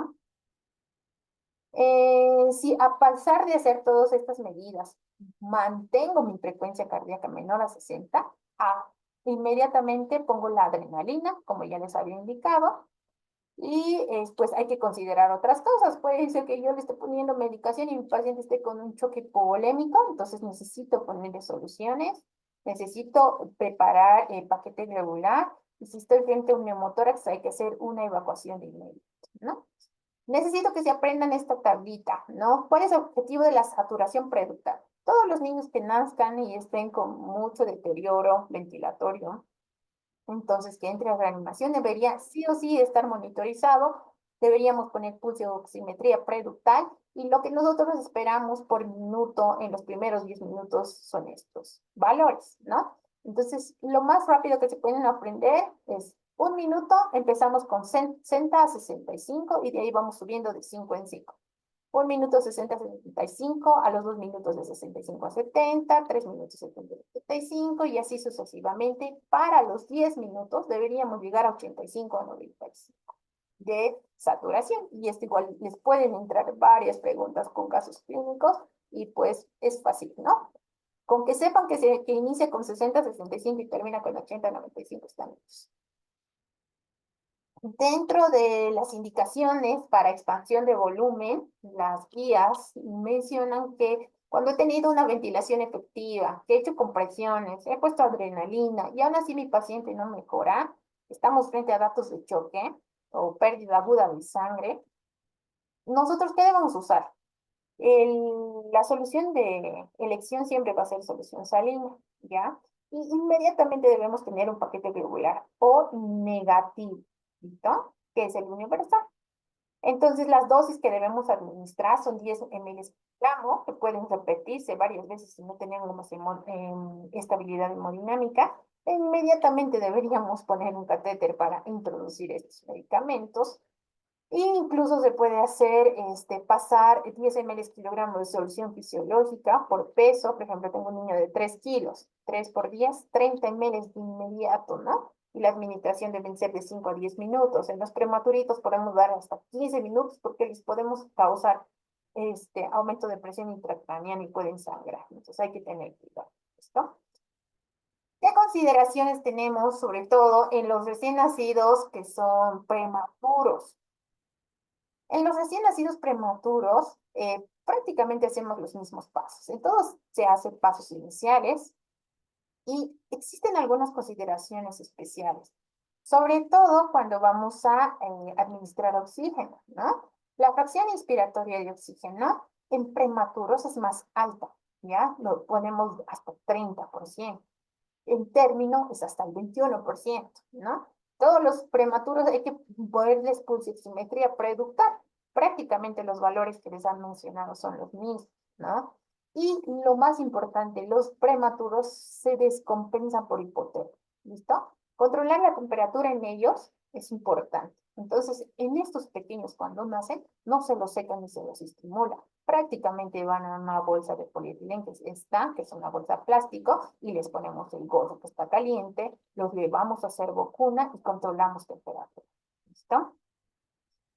Si a pesar de hacer todas estas medidas, mantengo mi frecuencia cardíaca menor a 60, inmediatamente pongo la adrenalina, como ya les había indicado, y pues hay que considerar otras cosas. Puede ser que yo le esté poniendo medicación y mi paciente esté con un choque hipovolémico, entonces necesito ponerle soluciones, necesito preparar el paquete globular, y si estoy frente a un neumotórax hay que hacer una evacuación de inmediato, ¿no? Necesito que se aprendan esta tablita, ¿no? ¿Cuál es el objetivo de la saturación preductal? Todos los niños que nazcan y estén con mucho deterioro ventilatorio, entonces que entre a reanimación debería sí o sí estar monitorizado, deberíamos poner pulso de oximetría preductal, y lo que nosotros esperamos por minuto en los primeros 10 minutos son estos valores, ¿no? Entonces, lo más rápido que se pueden aprender es un minuto, empezamos con 60 a 65 y de ahí vamos subiendo de 5 en 5. 1 minuto 60 a 75, a los 2 minutos de 65 a 70, 3 minutos 70 a 75 y así sucesivamente. Para los 10 minutos deberíamos llegar a 85 a 95 de saturación. Y esto igual les pueden entrar varias preguntas con casos clínicos y pues es fácil, ¿no? Con que sepan que inicia con 60, 65 y termina con 80, 95 están listos. Dentro de las indicaciones para expansión de volumen, las guías mencionan que cuando he tenido una ventilación efectiva, que he hecho compresiones, he puesto adrenalina y aún así mi paciente no mejora, estamos frente a datos de choque o pérdida aguda de sangre, nosotros ¿qué debemos usar? La solución de elección siempre va a ser solución salina, ¿ya? Y inmediatamente debemos tener un paquete regular o negativo, ¿listo? Que es el universal. Entonces, las dosis que debemos administrar son 10 ml por gramo, que pueden repetirse varias veces si no tenemos estabilidad hemodinámica. E inmediatamente deberíamos poner un catéter para introducir estos medicamentos. E incluso se puede hacer, pasar 10 ml kilogramos de solución fisiológica por peso. Por ejemplo, tengo un niño de 3 kilos, 3 por 10, 30 ml de inmediato, ¿no? Y la administración debe ser de 5 a 10 minutos. En los prematuritos podemos dar hasta 15 minutos porque les podemos causar aumento de presión intracraneana y pueden sangrar. Entonces hay que tener cuidado. ¿Listo? ¿Qué consideraciones tenemos, sobre todo en los recién nacidos que son prematuros? En los recién nacidos prematuros, prácticamente hacemos los mismos pasos. En todos se hacen pasos iniciales y existen algunas consideraciones especiales, sobre todo cuando vamos a administrar oxígeno, ¿no? La fracción inspiratoria de oxígeno en prematuros es más alta, ¿ya? Lo ponemos hasta 30%. En término es hasta el 21%, ¿no? Todos los prematuros hay que ponerles pulsioximetría preductal. Prácticamente los valores que les han mencionado son los mismos, ¿no? Y lo más importante, los prematuros se descompensan por hipotermia, ¿listo? Controlar la temperatura en ellos es importante. Entonces, en estos pequeños, cuando nacen, no se los secan ni se los estimula. Prácticamente van a una bolsa de polietileno que es una bolsa plástico, y les ponemos el gorro que está caliente, los llevamos a hacer vacuna y controlamos temperatura. ¿Listo?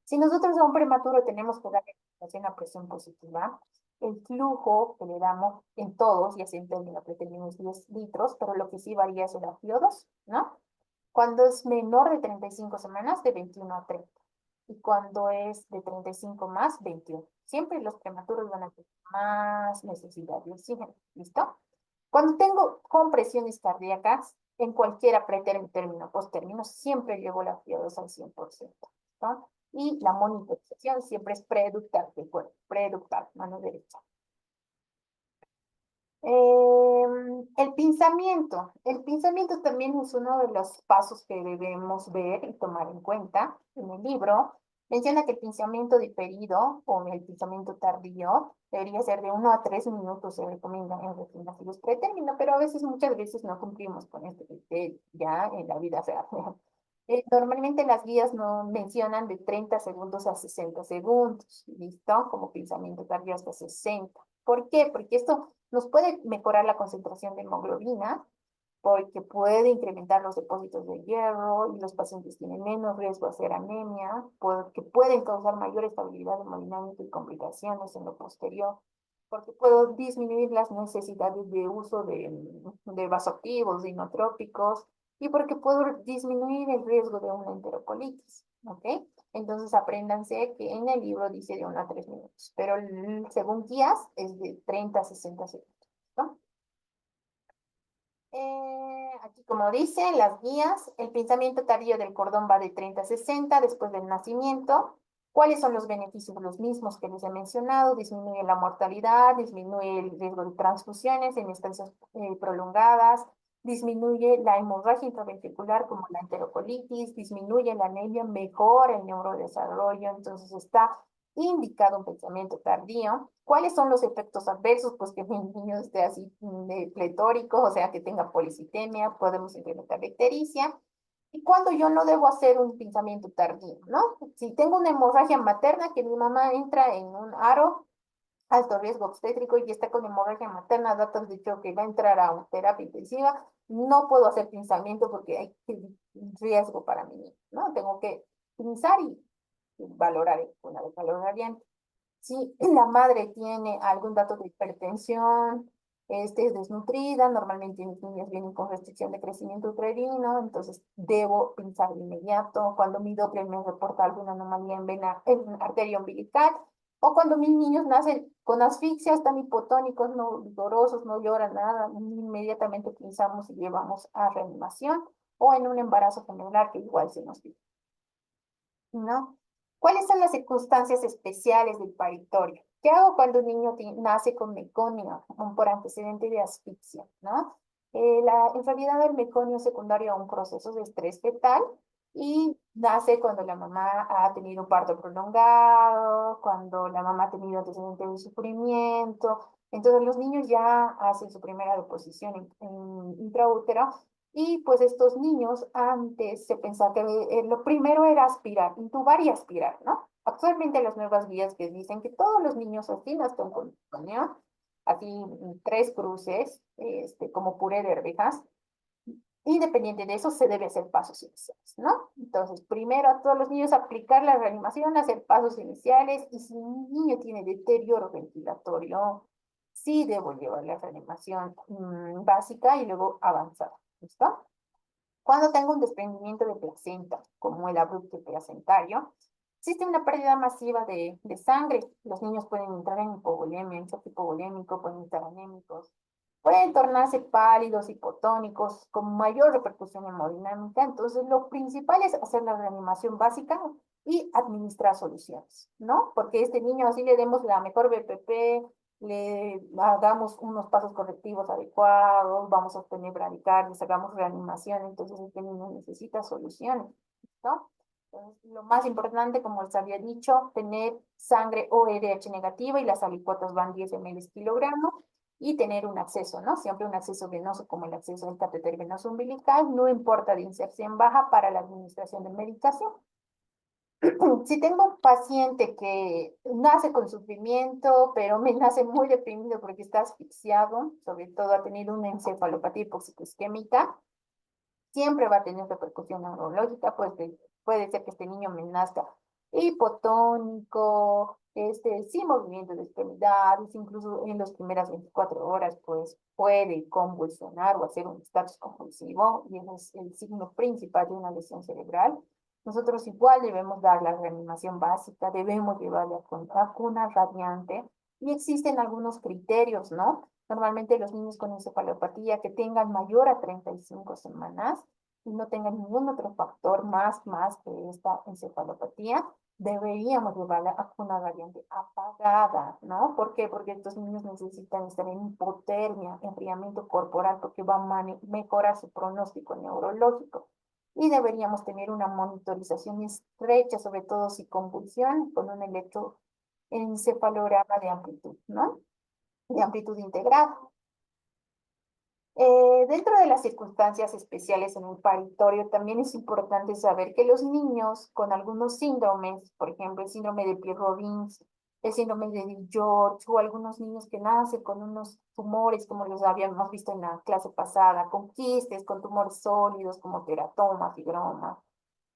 Si nosotros a un prematuro tenemos que darle una presión positiva, el flujo que le damos en todos, ya sea en términos de 10 litros, pero lo que sí varía es el FiO2, ¿no? Cuando es menor de 35 semanas, de 21 a 30. Y cuando es de 35 más, 21. Siempre los prematuros van a tener más necesidad de oxígeno. ¿Listo? Cuando tengo compresiones cardíacas, en cualquiera pretérmino, término, posttérmino, siempre llevo la FiO2 al 100%. ¿Listo? Y la monitorización siempre es preductal, de cuerpo, preductal, mano derecha. El pinzamiento. El pinzamiento también es uno de los pasos que debemos ver y tomar en cuenta. En el libro menciona que el pinzamiento diferido o el pinzamiento tardío debería ser de 1 a 3 minutos, se recomienda en recién nacidos pretérmino, pero a veces, muchas veces no cumplimos con este criterio ya en la vida real. Normalmente las guías no mencionan de 30 segundos a 60 segundos, ¿listo? Como pinzamiento tardío hasta 60. ¿Por qué? Porque esto nos puede mejorar la concentración de hemoglobina, porque puede incrementar los depósitos de hierro y los pacientes tienen menos riesgo de hacer anemia, porque pueden causar mayor estabilidad hemodinámica y complicaciones en lo posterior, porque puedo disminuir las necesidades de uso de vasoactivos, de inotrópicos, y porque puedo disminuir el riesgo de una enterocolitis, ¿ok? Entonces apréndanse que en el libro dice de 1 a 3 minutos, pero según guías es de 30 a 60 segundos, ¿no? Aquí como dice, las guías, el pensamiento tardío del cordón va de 30 a 60 después del nacimiento. ¿Cuáles son los beneficios? Los mismos que les he mencionado: disminuye la mortalidad, disminuye el riesgo de transfusiones en estancias prolongadas, disminuye la hemorragia intraventricular como la enterocolitis, disminuye la anemia, mejora el neurodesarrollo. Entonces está indicado un pensamiento tardío. ¿Cuáles son los efectos adversos? Pues que mi niño esté así pletórico, o sea, que tenga policitemia, podemos incrementar la ictericia. y cuando yo no debo hacer un pinzamiento tardío, ¿no? Si tengo una hemorragia materna, que mi mamá entra en un aro, alto riesgo obstétrico y está con hemorragia materna, datos de que va a entrar a una terapia intensiva, no puedo hacer pinzamiento porque hay riesgo para mi niño, ¿no? Tengo que pinzar y valorar una vez valorarían. Si la madre tiene algún dato de hipertensión, es desnutrida, normalmente mis niñas vienen con restricción de crecimiento uterino, entonces debo pinzar de inmediato. Cuando mi Doppler me reporta alguna anomalía en arteria umbilical, o cuando mis niños nacen con asfixia, están hipotónicos, no dolorosos, no lloran nada, inmediatamente pinzamos y llevamos a reanimación, o en un embarazo gemelar que igual se nos pide, ¿no? ¿Cuáles son las circunstancias especiales del paritorio? ¿Qué hago cuando un niño nace con meconio por antecedente de asfixia, ¿no? En realidad el meconio es secundario a un proceso de estrés fetal y nace cuando la mamá ha tenido un parto prolongado, cuando la mamá ha tenido antecedente de sufrimiento. Entonces los niños ya hacen su primera deposición en intraútero y pues estos niños antes se pensaba que lo primero era aspirar, intubar y aspirar, ¿no? Actualmente las nuevas guías que dicen que todos los niños así nacen con neumonía, así tres cruces, como puré de arvejas. Independiente de eso, se debe hacer pasos iniciales, ¿no? Entonces, primero a todos los niños aplicar la reanimación, hacer pasos iniciales, y si un niño tiene deterioro ventilatorio, sí debo llevar la reanimación básica y luego avanzar, ¿listo? Cuando tengo un desprendimiento de placenta, como el abrupto placentario, existe una pérdida masiva de sangre. Los niños pueden entrar en hipovolemia, en shock hipovolémico, pueden estar anémicos, pueden tornarse pálidos, hipotónicos, con mayor repercusión hemodinámica. Entonces, lo principal es hacer la reanimación básica y administrar soluciones, ¿no? Porque a este niño así le demos la mejor BPP, le hagamos unos pasos correctivos adecuados, vamos a obtener bradicardias, hagamos reanimación, entonces este niño necesita soluciones, ¿no? Entonces, lo más importante, como les había dicho, tener sangre ORH negativa y las alicuotas van 10 ml kilogramo y tener un acceso, ¿no? Siempre un acceso venoso como el acceso al catéter venoso umbilical, no importa de inserción baja para la administración de medicación. Si tengo un paciente que nace con sufrimiento, pero me nace muy deprimido porque está asfixiado, sobre todo ha tenido una encefalopatía hipoxicoisquémica, siempre va a tener repercusión neurológica, pues puede ser que este niño me nazca hipotónico, sin movimiento de extremidades, incluso en las primeras 24 horas, pues puede convulsionar o hacer un estatus convulsivo, y ese es el signo principal de una lesión cerebral. Nosotros igual debemos dar la reanimación básica, debemos llevarle a cuna radiante, y existen algunos criterios, ¿no? Normalmente los niños con encefalopatía que tengan mayor a 35 semanas y no tengan ningún otro factor más que esta encefalopatía, deberíamos llevarla a una variante apagada, ¿no? ¿Por qué? Porque estos niños necesitan estar en hipotermia, enfriamiento corporal, porque va a mejorar su pronóstico neurológico. Y deberíamos tener una monitorización estrecha, sobre todo si convulsión, con un electroencefalograma de amplitud, ¿no? De amplitud integrada. Dentro de las circunstancias especiales en el paritorio, también es importante saber que los niños con algunos síndromes, por ejemplo, el síndrome de Pierre-Robin, el síndrome de George, o algunos niños que nacen con unos tumores, como los habíamos visto en la clase pasada, con quistes, con tumores sólidos, como teratoma, fibroma,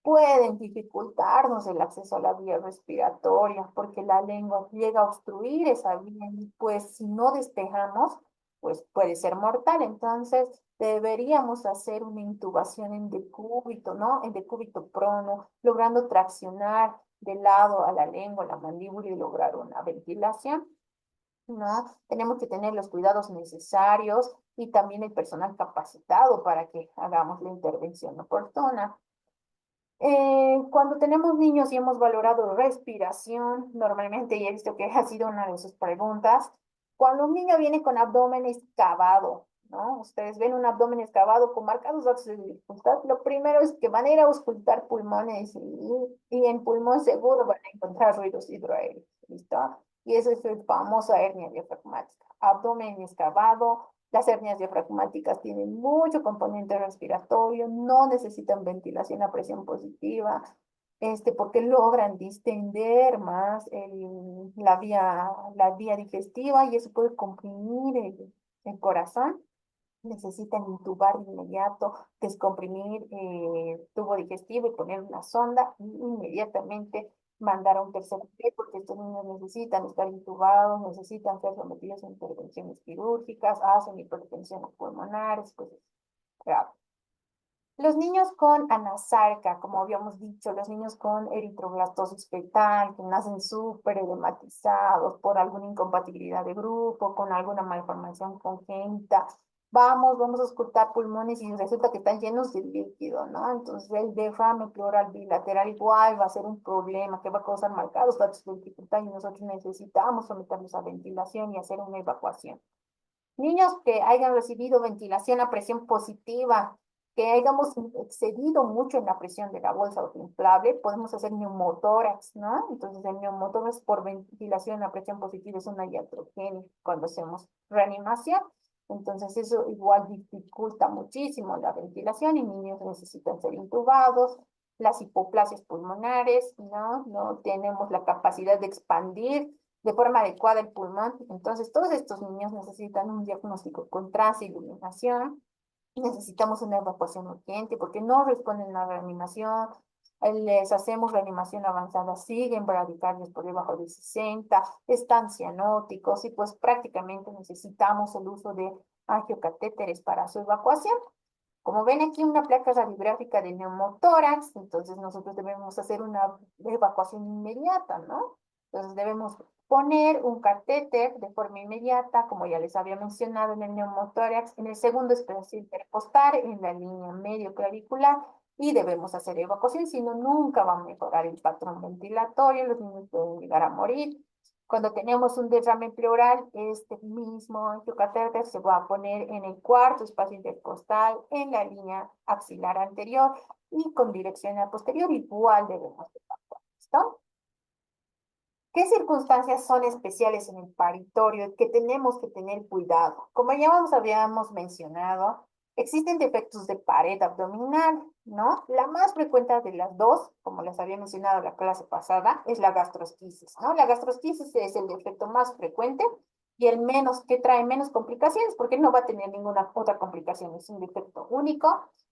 pueden dificultarnos el acceso a la vía respiratoria, porque la lengua llega a obstruir esa vía y pues si no despejamos, pues puede ser mortal. Entonces deberíamos hacer una intubación en decúbito, ¿no? En decúbito prono, logrando traccionar de lado a la lengua, la mandíbula y lograr una ventilación, ¿no? Tenemos que tener los cuidados necesarios y también el personal capacitado para que hagamos la intervención oportuna. Cuando tenemos niños y hemos valorado respiración, normalmente, y he visto que ha sido una de sus preguntas, cuando un niño viene con abdomen excavado, ¿no? Ustedes ven un abdomen excavado con marcados datos de dificultad, lo primero es que van a ir a auscultar pulmones y en pulmón seguro van a encontrar ruidos hidroaéreos, ¿listo? Y eso es la famosa hernia diafragmática. Abdomen excavado, Las hernias diafragmáticas tienen mucho componente respiratorio, no necesitan ventilación a presión positiva, porque logran distender más la vía digestiva y eso puede comprimir el corazón. Necesitan intubar de inmediato, descomprimir tubo digestivo y poner una sonda y inmediatamente mandar a un tercer nivel porque estos niños necesitan estar intubados, necesitan ser sometidos a intervenciones quirúrgicas, hacen hipertensiones pulmonares, pues grave. Los niños con anasarca, como habíamos dicho, los niños con eritroblastosis fetal, que nacen súper edematizados por alguna incompatibilidad de grupo, con alguna malformación congénita, vamos a auscultar pulmones y resulta que están llenos de líquido, ¿no? Entonces el derrame pleural bilateral igual va a ser un problema que va a causar marcados datos de dificultad y nosotros necesitamos someterlos a ventilación y hacer una evacuación. Niños que hayan recibido ventilación a presión positiva, que hayamos excedido mucho en la presión de la bolsa autoinflable, podemos hacer neumotórax, ¿no? Entonces, el neumotórax por ventilación a presión positiva es una iatrogenia cuando hacemos reanimación. Entonces, eso igual dificulta muchísimo la ventilación y niños necesitan ser intubados. Las hipoplasias pulmonares, ¿no? No tenemos la capacidad de expandir de forma adecuada el pulmón. Entonces, todos estos niños necesitan un diagnóstico con transiluminación, necesitamos una evacuación urgente porque no responden a la reanimación. Les hacemos reanimación avanzada, siguen bradicardias por debajo de 60, están cianóticos y pues prácticamente necesitamos el uso de angiocatéteres para su evacuación. Como ven aquí una placa radiográfica de neumotórax, entonces nosotros debemos hacer una evacuación inmediata, ¿no? Entonces debemos poner un catéter de forma inmediata, como ya les había mencionado en el neumotórax, en el segundo espacio intercostal, en la línea medio clavicular, y debemos hacer evacuación, si no, nunca va a mejorar el patrón ventilatorio, los niños pueden llegar a morir. Cuando tenemos un derrame pleural, este mismo angiocatéter se va a poner en el cuarto espacio intercostal, en la línea axilar anterior y con dirección a posterior, igual debemos evacuar. ¿Listo? ¿Qué circunstancias son especiales en el paritorio que tenemos que tener cuidado? Como ya habíamos mencionado, existen defectos de pared abdominal, ¿no? La más frecuente de las dos, como les había mencionado la clase pasada, es la gastrosquisis, ¿no? La gastrosquisis es el defecto más frecuente y el menos, que trae menos complicaciones, porque no va a tener ninguna otra complicación, es un defecto único,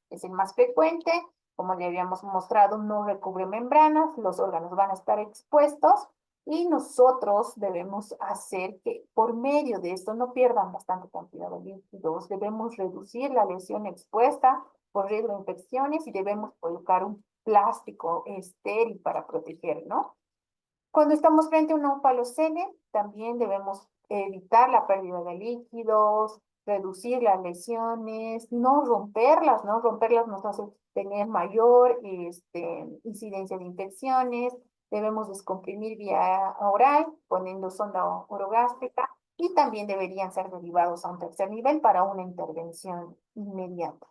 es el más frecuente, como le habíamos mostrado, no recubre membranas, los órganos van a estar expuestos, y nosotros debemos hacer que por medio de esto no pierdan bastante cantidad de líquidos. Debemos reducir la lesión expuesta por riesgo de infecciones y debemos colocar un plástico estéril para proteger, ¿no? Cuando estamos frente a un onfalocele, también debemos evitar la pérdida de líquidos, reducir las lesiones, no romperlas, ¿no? Romperlas nos hace tener mayor incidencia de infecciones. Debemos descomprimir vía oral, poniendo sonda orogástrica, y también deberían ser derivados a un tercer nivel para una intervención inmediata.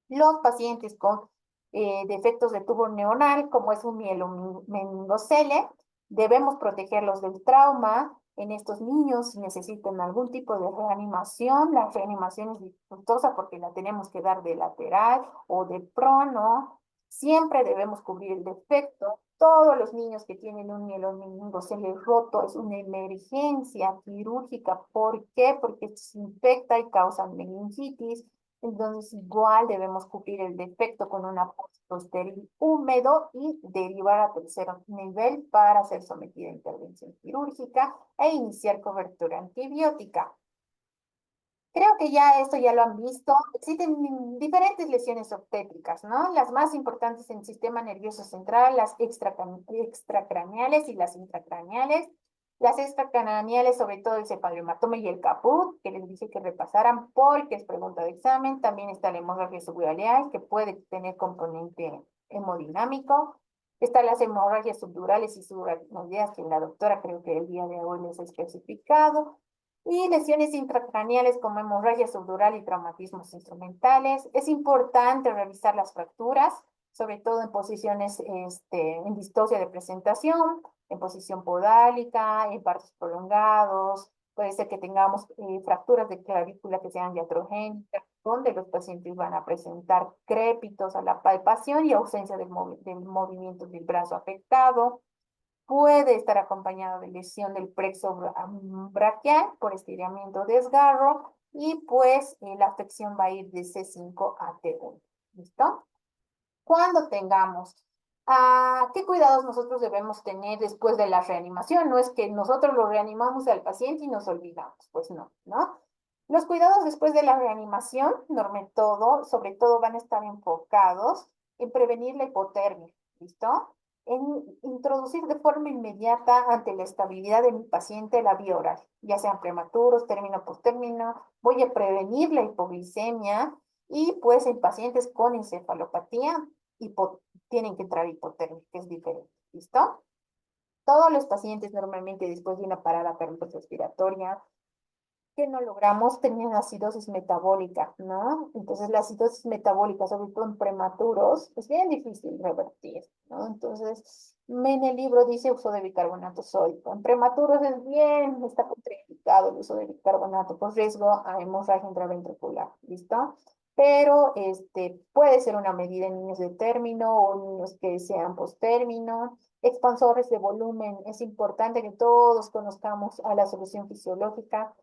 Los pacientes con defectos de tubo neuronal, como es un mielomeningocele, debemos protegerlos del trauma. En estos niños, si necesitan algún tipo de reanimación, la reanimación es dificultosa porque la tenemos que dar de lateral o de prono. Siempre debemos cubrir el defecto. Todos los niños que tienen un mielomeningocele roto es una emergencia quirúrgica. ¿Por qué? Porque se infecta y causa meningitis. Entonces, igual debemos cubrir el defecto con un apósito estéril húmedo y derivar a tercer nivel para ser sometida a intervención quirúrgica e iniciar cobertura antibiótica. Creo que ya esto ya lo han visto. Existen diferentes lesiones obstétricas, ¿no? Las más importantes en el sistema nervioso central, las extracraneales y las intracraneales. Las extracraneales, sobre todo el cefalohematoma y el caput, que les dije que repasaran porque es pregunta de examen. También está la hemorragia subdural, que puede tener componente hemodinámico. Están las hemorragias subdurales y subaracnoideas, que la doctora creo que el día de hoy les ha especificado. Y lesiones intracraneales como hemorragia subdural y traumatismos instrumentales. Es importante revisar las fracturas, sobre todo en posiciones, en distosia de presentación, en posición podálica, en partos prolongados, Puede ser que tengamos fracturas de clavícula que sean iatrogénicas, donde los pacientes van a presentar crépitos a la palpación y ausencia del movimiento del brazo afectado. Puede estar acompañado de lesión del plexo braquial por estiramiento o desgarro y pues la afección va a ir de C5 a T1. ¿Listo? Cuando tengamos, ¿qué cuidados nosotros debemos tener después de la reanimación? No es que nosotros lo reanimamos al paciente y nos olvidamos, pues no, ¿no? Los cuidados después de la reanimación, sobre todo van a estar enfocados en prevenir la hipotermia, ¿listo? En introducir de forma inmediata ante la estabilidad de mi paciente la vía oral, ya sean prematuros, término post término, voy a prevenir la hipoglicemia y pues en pacientes con encefalopatía tienen que entrar hipotermia, que es diferente, ¿listo? Todos los pacientes normalmente después de una parada cardiorrespiratoria que no logramos tener acidosis metabólica, ¿no? Entonces la acidosis metabólica, sobre todo en prematuros, es bien difícil revertir, ¿no? Entonces, en el libro dice uso de bicarbonato sódico. En prematuros está contraindicado el uso de bicarbonato por riesgo a hemorragia intraventricular, ¿listo? Pero puede ser una medida en niños de término o niños que sean postérmino. Expansores de volumen, es importante que todos conozcamos a la solución fisiológica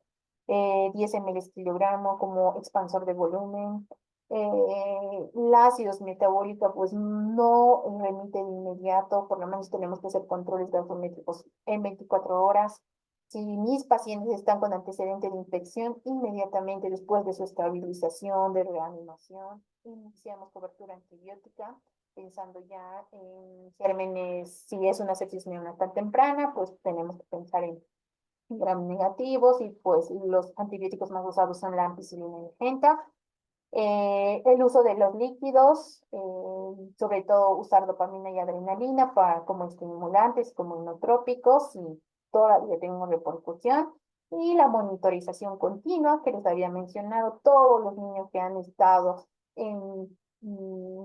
10 ml kilogramo como expansor de volumen. La acidosis metabólica pues no remite de inmediato, por lo menos tenemos que hacer controles gasométricos en 24 horas. Si mis pacientes están con antecedente de infección, inmediatamente después de su estabilización, de reanimación, iniciamos cobertura antibiótica, pensando ya en gérmenes, si es una sepsis neonatal temprana, pues tenemos que pensar en gram negativos y pues los antibióticos más usados son la ampicilina y la genta. El uso de los líquidos, sobre todo usar dopamina y adrenalina como estimulantes, como inotrópicos, y todavía tengo repercusión. Y la monitorización continua, que les había mencionado, todos los niños que han estado en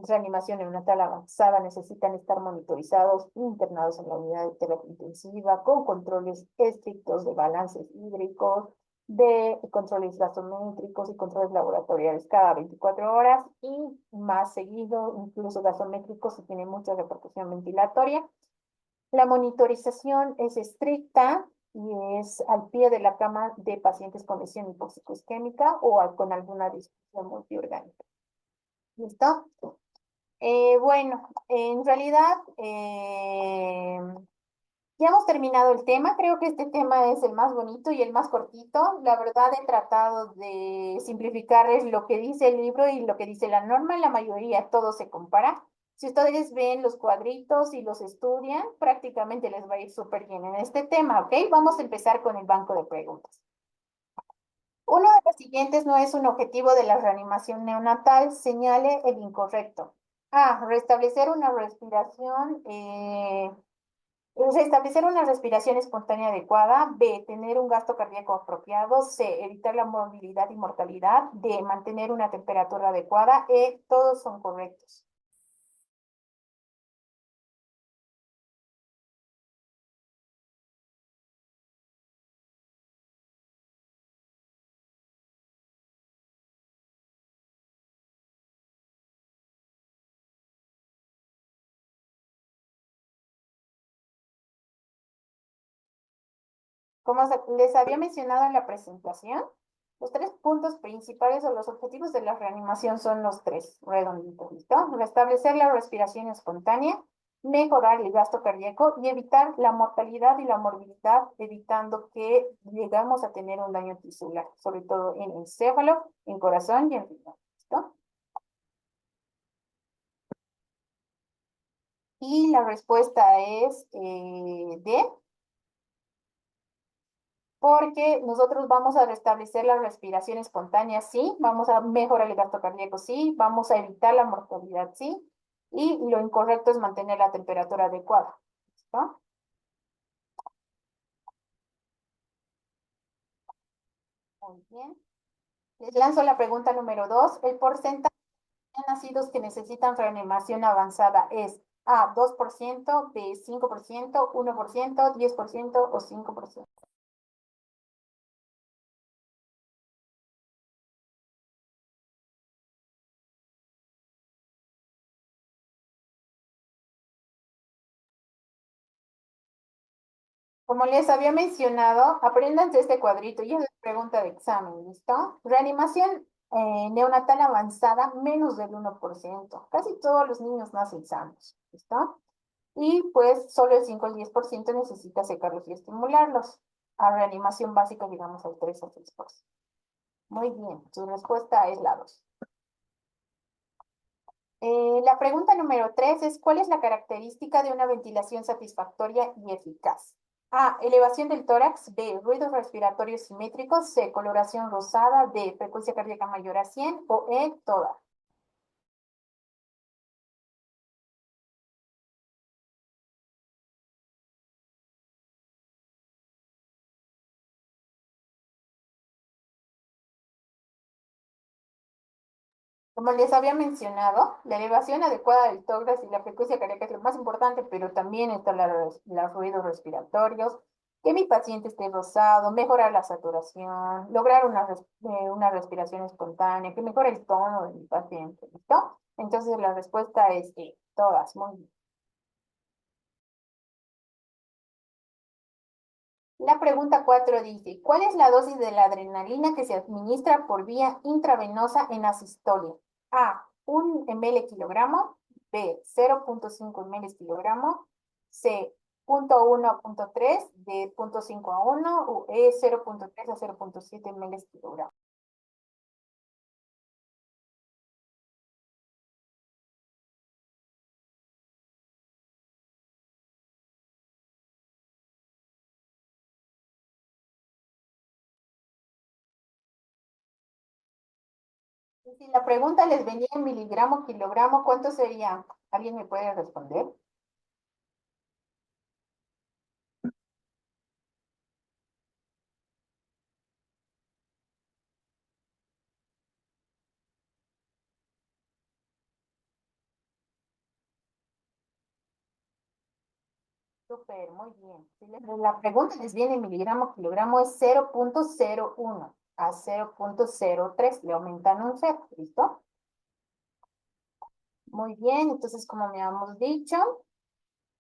reanimación neonatal avanzada necesitan estar monitorizados, internados en la unidad de terapia intensiva, con controles estrictos de balances hídricos, de controles gasométricos y controles laboratoriales cada 24 horas y más seguido, incluso gasométricos si tiene mucha repercusión ventilatoria. La monitorización es estricta y es al pie de la cama de pacientes con lesión hipoxicoisquémica o con alguna disfunción multiorgánica. ¿Listo? Bueno, en realidad ya hemos terminado el tema. Creo que este tema es el más bonito y el más cortito. La verdad he tratado de simplificarles lo que dice el libro y lo que dice la norma. En la mayoría todo se compara. Si ustedes ven los cuadritos y los estudian, prácticamente les va a ir súper bien en este tema, ¿ok? Vamos a empezar con el banco de preguntas. Uno de los siguientes no es un objetivo de la reanimación neonatal. Señale el incorrecto. A. Restablecer una respiración espontánea adecuada. B. Tener un gasto cardíaco apropiado. C. Evitar la morbilidad y mortalidad. D. Mantener una temperatura adecuada. E. Todos son correctos. Como les había mencionado en la presentación, los tres puntos principales o los objetivos de la reanimación son los tres redonditos, ¿listo? Restablecer la respiración espontánea, mejorar el gasto cardíaco y evitar la mortalidad y la morbilidad, evitando que llegamos a tener un daño tisular, sobre todo en encéfalo, en corazón y en riñón, ¿listo? Y la respuesta es D, porque nosotros vamos a restablecer la respiración espontánea, sí, vamos a mejorar el gasto cardíaco, sí, vamos a evitar la mortalidad, sí, y lo incorrecto es mantener la temperatura adecuada. ¿Listo? Muy bien. Les lanzo la pregunta número 2. El porcentaje de nacidos que necesitan reanimación avanzada es A, 2%, B, 5%, 1%, 10% o 5%. Como les había mencionado, apréndanse este cuadrito y es la pregunta de examen, ¿listo? Reanimación neonatal avanzada, menos del 1%. Casi todos los niños nacen sanos, ¿listo? Y pues solo el 5 al 10% necesita secarlos y estimularlos. A reanimación básica llegamos al 3 al 6%. Muy bien, su respuesta es la 2. La pregunta número 3 es, ¿cuál es la característica de una ventilación satisfactoria y eficaz? A, elevación del tórax. B, ruidos respiratorios simétricos. C, coloración rosada. D, frecuencia cardíaca mayor a 100. O E, todas. Como les había mencionado, la elevación adecuada del tórax y la frecuencia cardíaca es lo más importante, pero también están los ruidos respiratorios, que mi paciente esté rosado, mejorar la saturación, lograr una respiración espontánea, que mejore el tono de mi paciente, ¿listo? Entonces la respuesta es E, todas, muy bien. La pregunta 4 dice, ¿cuál es la dosis de la adrenalina que se administra por vía intravenosa en asistolia? A, 1 ml kilogramo. B, 0,5 ml kilogramo. C, 0,1 a 0,3. D, 0,5 a 1. O E, 0,3 a 0,7 ml kilogramo. Y si la pregunta les venía en miligramo kilogramo, ¿cuánto sería? ¿Alguien me puede responder? Súper, muy bien. La pregunta les viene en miligramo kilogramo es 0,01 a 0,03. Le aumentan un cero, ¿listo? Muy bien, entonces como me habíamos dicho,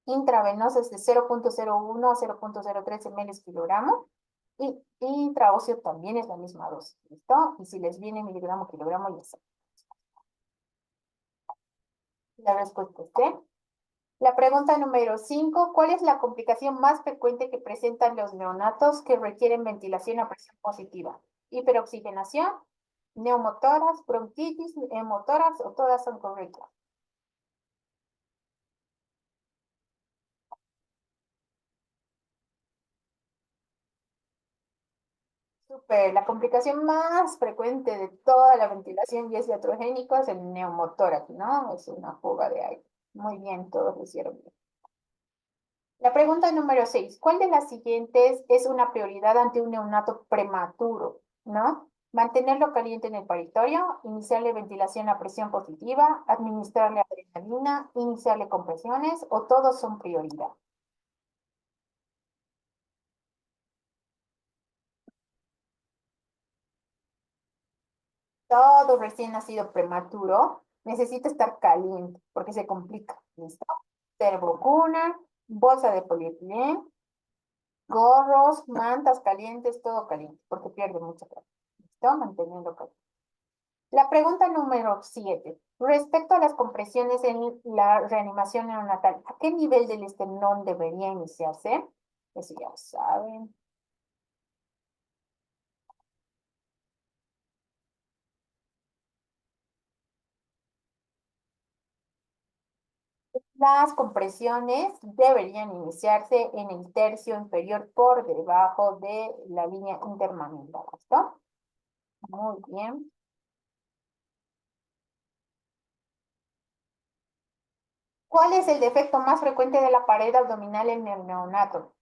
intravenosa es de 0,01 a 0,03 ml kilogramo. Y intraóseo también es la misma dosis, ¿listo? Y si les viene miligramo kilogramo, ya saben. La respuesta es C. La pregunta número 5, ¿cuál es la complicación más frecuente que presentan los neonatos que requieren ventilación a presión positiva? Hiperoxigenación, neumotórax, bronquitis, hemotórax o todas son correctas. Super, la complicación más frecuente de toda la ventilación y es iatrogénico es el neumotórax, ¿no? Es una fuga de aire. Muy bien, todos lo hicieron bien. La pregunta número 6. ¿Cuál de las siguientes es una prioridad ante un neonato prematuro? ¿No? Mantenerlo caliente en el paritorio, iniciarle ventilación a presión positiva, administrarle adrenalina, iniciarle compresiones o todos son prioridad. Todo recién nacido prematuro necesita estar caliente porque se complica. ¿Listo? Servocuna, bolsa de polietileno, gorros, mantas calientes, todo caliente porque pierde mucha calor. ¿Listo? Manteniendo caliente. La pregunta número 7. Respecto a las compresiones en la reanimación neonatal, ¿a qué nivel del esternón debería iniciarse? Eso ya lo saben. Las compresiones deberían iniciarse en el tercio inferior por debajo de la línea intermanual. ¿Listo? Muy bien. ¿Cuál es el defecto más frecuente de la pared abdominal en el neonato?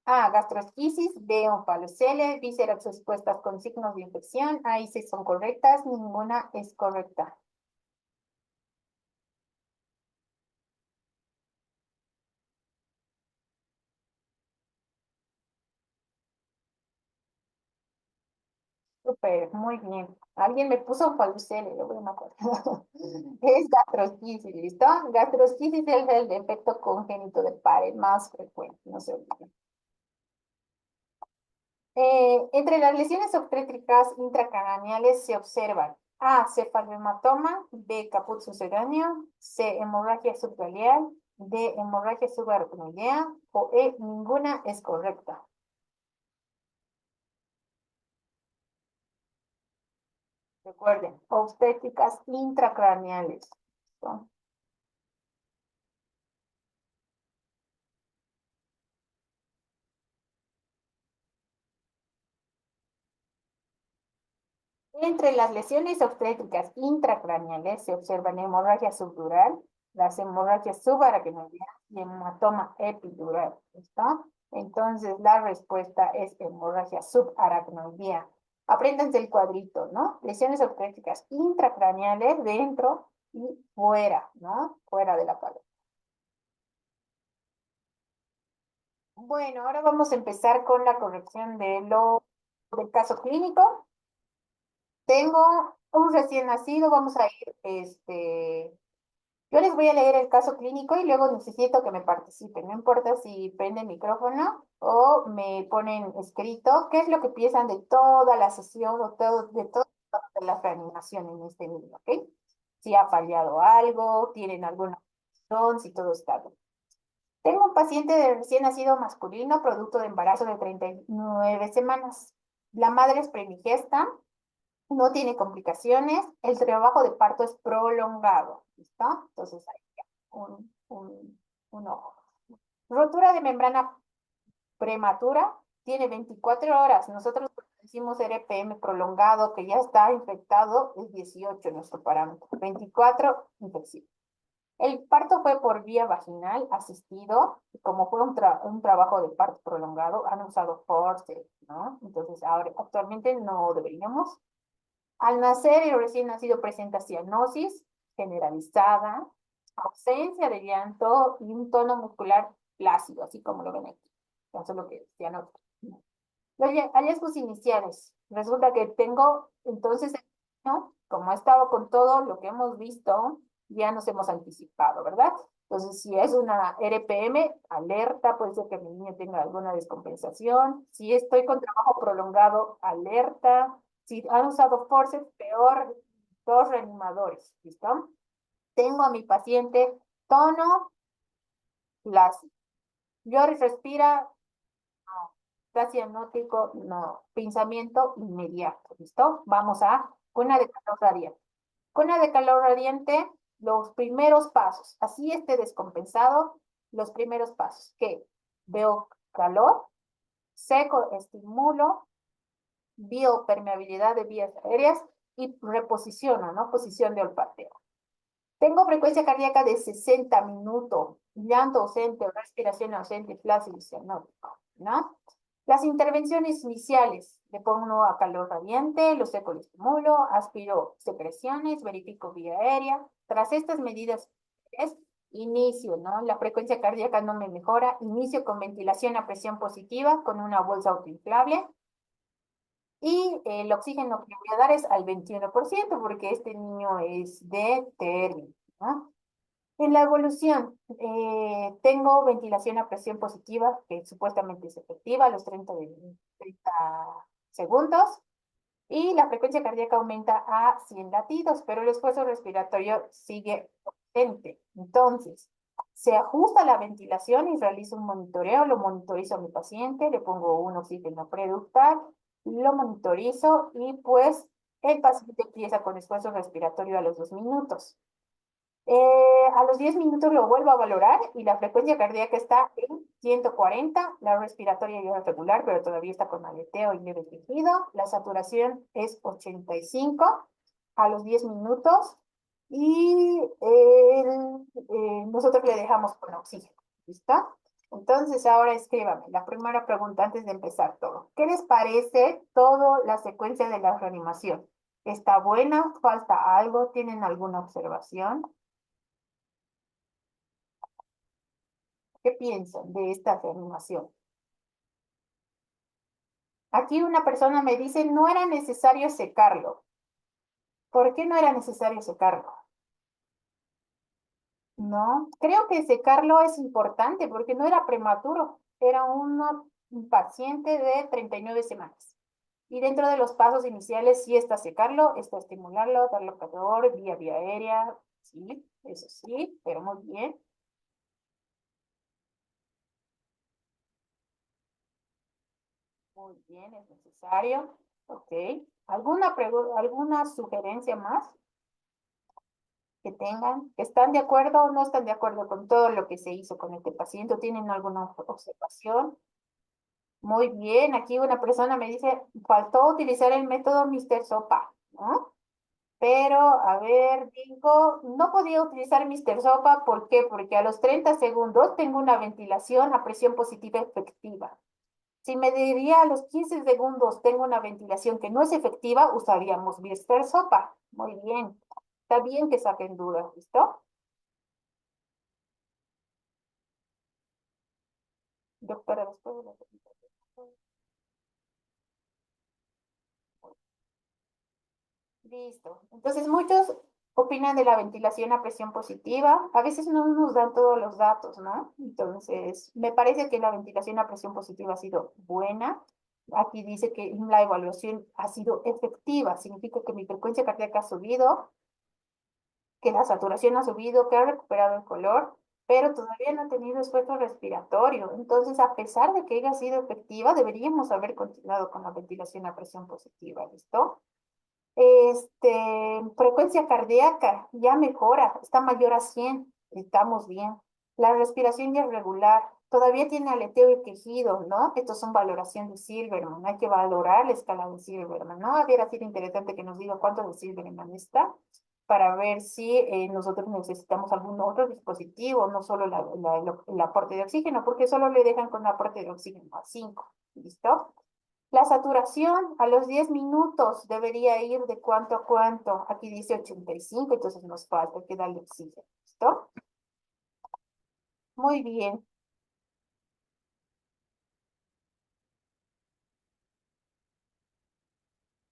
A, gastrosquisis. B, onfalocele. Vísceras expuestas con signos de infección. Ahí sí son correctas, ninguna es correcta. Súper, muy bien. Alguien me puso onfalocele, lo voy a me acuerdo. Es gastrosquisis, ¿listo? Gastrosquisis es el defecto congénito de pared más frecuente, no se olviden. Entre las lesiones obstétricas intracraneales se observan A. Cefalhematoma, B. Caput sucedáneo, C. Hemorragia subgaleal, D. Hemorragia subaracnoidea o E. Ninguna es correcta. Recuerden, obstétricas intracraneales. ¿No? Entre las lesiones obstétricas intracraneales se observan hemorragia subdural, las hemorragias subaracnoideas y hematoma epidural. ¿Listo? Entonces la respuesta es hemorragia subaracnoidea. Apréndanse el cuadrito, ¿no? Lesiones obstétricas intracraneales dentro y fuera, ¿no? Fuera de la cabeza. Bueno, ahora vamos a empezar con la corrección del caso clínico. Tengo un recién nacido, vamos a ir, yo les voy a leer el caso clínico y luego necesito que me participen, no importa si prenden micrófono o me ponen escrito qué es lo que piensan de toda la sesión o de toda la reanimación en este niño, ¿ok? Si ha fallado algo, tienen alguna opción, si todo está bien. Tengo un paciente de recién nacido masculino, producto de embarazo de 39 semanas. La madre es premigesta, no tiene complicaciones, el trabajo de parto es prolongado, ¿listo? Entonces ahí ya, un ojo. Rotura de membrana prematura, tiene 24 horas. Nosotros decimos RPM prolongado, que ya está infectado, es 18 nuestro parámetro. 24, infección. El parto fue por vía vaginal asistido, como fue un trabajo de parto prolongado, han usado forceps, ¿no? Entonces ahora actualmente no deberíamos. Al nacer, el recién nacido presenta cianosis generalizada, ausencia de llanto y un tono muscular plácido, así como lo ven aquí. Eso es lo que cianosis. Los hallazgos iniciales. Resulta que tengo, entonces, ¿no? Como ha estado con todo lo que hemos visto, ya nos hemos anticipado, ¿verdad? Entonces, si es una RPM, alerta, puede ser que mi niño tenga alguna descompensación. Si estoy con trabajo prolongado, alerta. Si han usado forceps, peor, dos reanimadores, ¿listo? Tengo a mi paciente tono, plácido. Llora y respira, no. Casi anótico, no. Pensamiento inmediato, ¿listo? Vamos a cuna de calor radiante. Cuna de calor radiante, los primeros pasos. Así esté descompensado, los primeros pasos. ¿Qué? Veo calor, seco, estimulo, biopermeabilidad de vías aéreas y reposiciono, ¿no? Posición de olfateo. Tengo frecuencia cardíaca de 60 minutos, llanto ausente, respiración ausente, flácido y cianótico, ¿no? Las intervenciones iniciales, le pongo a calor radiante, lo seco, lo estimulo, aspiro secreciones, verifico vía aérea. Tras estas medidas, es inicio, ¿no? La frecuencia cardíaca no me mejora, inicio con ventilación a presión positiva con una bolsa autoinflable. Y el oxígeno que voy a dar es al 21% porque este niño es de término, ¿no? En la evolución, tengo ventilación a presión positiva, que supuestamente es efectiva a los 30 segundos, y la frecuencia cardíaca aumenta a 100 latidos, pero el esfuerzo respiratorio sigue potente. Entonces, se ajusta la ventilación y realizo un monitoreo, lo monitorizo a mi paciente, le pongo un oxígeno preductal, lo monitorizo y pues el paciente empieza con esfuerzo respiratorio a los 2 minutos. A los 10 minutos lo vuelvo a valorar y la frecuencia cardíaca está en 140, la respiratoria ya es regular, pero todavía está con aleteo y leve tejido. La saturación es 85 a los 10 minutos y nosotros le dejamos con oxígeno. ¿Listo? Entonces ahora escríbame la primera pregunta antes de empezar todo. ¿Qué les parece toda la secuencia de la reanimación? ¿Está buena? ¿Falta algo? ¿Tienen alguna observación? ¿Qué piensan de esta reanimación? Aquí una persona me dice, no era necesario secarlo. ¿Por qué no era necesario secarlo? No, creo que secarlo es importante porque no era prematuro, era una un paciente de 39 semanas. Y dentro de los pasos iniciales, sí está secarlo, está estimularlo, darle calor, vía aérea, sí, eso sí, pero muy bien. Muy bien, es necesario. Ok. ¿Alguna sugerencia más que tengan? ¿Están de acuerdo o no están de acuerdo con todo lo que se hizo con este paciente? ¿Tienen alguna observación? Muy bien, aquí una persona me dice, faltó utilizar el método Mr. Sopa, ¿no? Pero, a ver, digo, no podía utilizar Mr. Sopa, ¿por qué? Porque a los 30 segundos tengo una ventilación a presión positiva efectiva. Si me diría a los 15 segundos tengo una ventilación que no es efectiva, usaríamos Mr. Sopa. Muy bien. Está bien que saquen dudas, ¿listo? Doctora, después de la... Listo. Entonces, muchos opinan de la ventilación a presión positiva. A veces no nos dan todos los datos, ¿no? Entonces, me parece que la ventilación a presión positiva ha sido buena. Aquí dice que la evaluación ha sido efectiva. Significa que mi frecuencia cardíaca ha subido, que la saturación ha subido, que ha recuperado el color, pero todavía no ha tenido esfuerzo respiratorio. Entonces, a pesar de que haya sido efectiva, deberíamos haber continuado con la ventilación a presión positiva, ¿listo? Frecuencia cardíaca ya mejora, está mayor a 100, estamos bien. La respiración ya es regular, todavía tiene aleteo y quejido, ¿no? Estos son valoración de Silverman, hay que valorar la escala de Silverman, ¿no? Hubiera sido interesante que nos diga cuánto de Silverman está, para ver si nosotros necesitamos algún otro dispositivo, no solo el aporte de oxígeno, porque solo le dejan con aporte de oxígeno a 5, ¿listo? La saturación a los 10 minutos debería ir de cuánto a cuánto. Aquí dice 85, entonces nos falta que darle oxígeno. ¿Listo? Muy bien.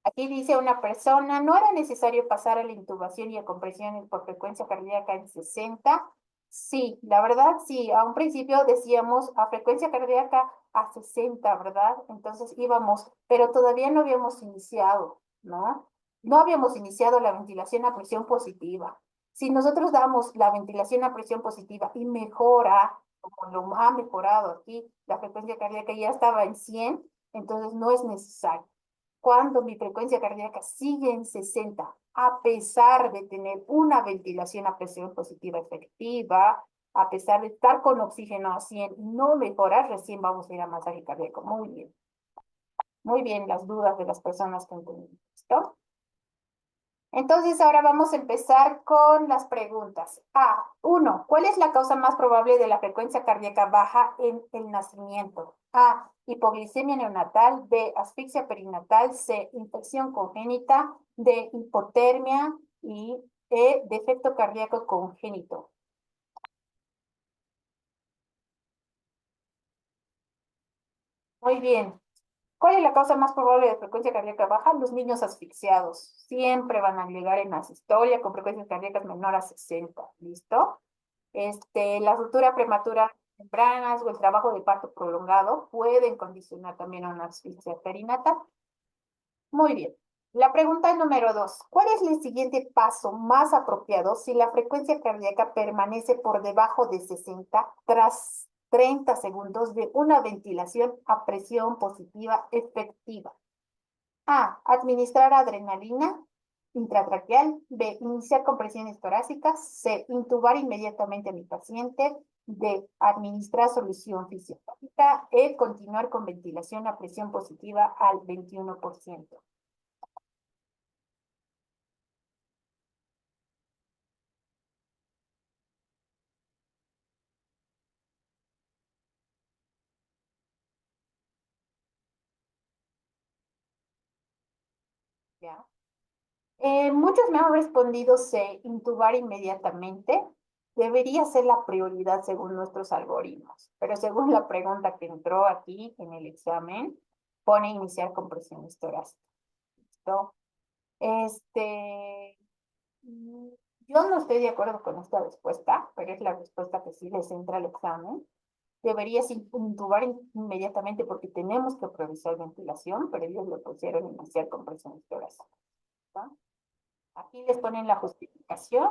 Aquí dice una persona, no era necesario pasar a la intubación y a compresiones por frecuencia cardíaca en 60. Sí, la verdad sí, a un principio decíamos a frecuencia cardíaca a 60, ¿verdad? Entonces íbamos, pero todavía no habíamos iniciado, ¿no? No habíamos iniciado la ventilación a presión positiva. Si nosotros damos la ventilación a presión positiva y mejora, como lo ha mejorado aquí, la frecuencia cardíaca ya estaba en 100, entonces no es necesario. Cuando mi frecuencia cardíaca sigue en 60, a pesar de tener una ventilación a presión positiva efectiva, a pesar de estar con oxígeno a 100 y no mejorar, recién vamos a ir a masaje cardíaco. Muy bien las dudas de las personas que entendieron. ¿Listo? Entonces, ahora vamos a empezar con las preguntas. A1. ¿Cuál es la causa más probable de la frecuencia cardíaca baja en el nacimiento? A. Hipoglicemia neonatal. B. Asfixia perinatal. C. Infección congénita. D. Hipotermia. Y E. Defecto cardíaco congénito. Muy bien. ¿Cuál es la causa más probable de frecuencia cardíaca baja? Los niños asfixiados. Siempre van a llegar en asistolia con frecuencias cardíacas menor a 60. ¿Listo? La ruptura prematura tempranas o el trabajo de parto prolongado pueden condicionar también a una asfixia perinatal. Muy bien. La pregunta número 2. ¿Cuál es el siguiente paso más apropiado si la frecuencia cardíaca permanece por debajo de 60 tras 30 segundos de una ventilación a presión positiva efectiva? A. Administrar adrenalina intratraqueal. B. Iniciar compresiones torácicas. C. Intubar inmediatamente a mi paciente. D. Administrar solución fisiológica. E. Continuar con ventilación a presión positiva al 21%. ¿Ya? Muchos me han respondido C. Intubar inmediatamente. Debería ser la prioridad según nuestros algoritmos, pero según la pregunta que entró aquí en el examen, pone iniciar compresiones torácicas. ¿Listo? Este, mm, yo no estoy de acuerdo con esta respuesta, pero es la respuesta que sí les entra al examen. deberías intubar inmediatamente porque tenemos que priorizar ventilación, pero ellos lo pusieron iniciar con presión torácica. ¿No? Aquí les ponen la justificación,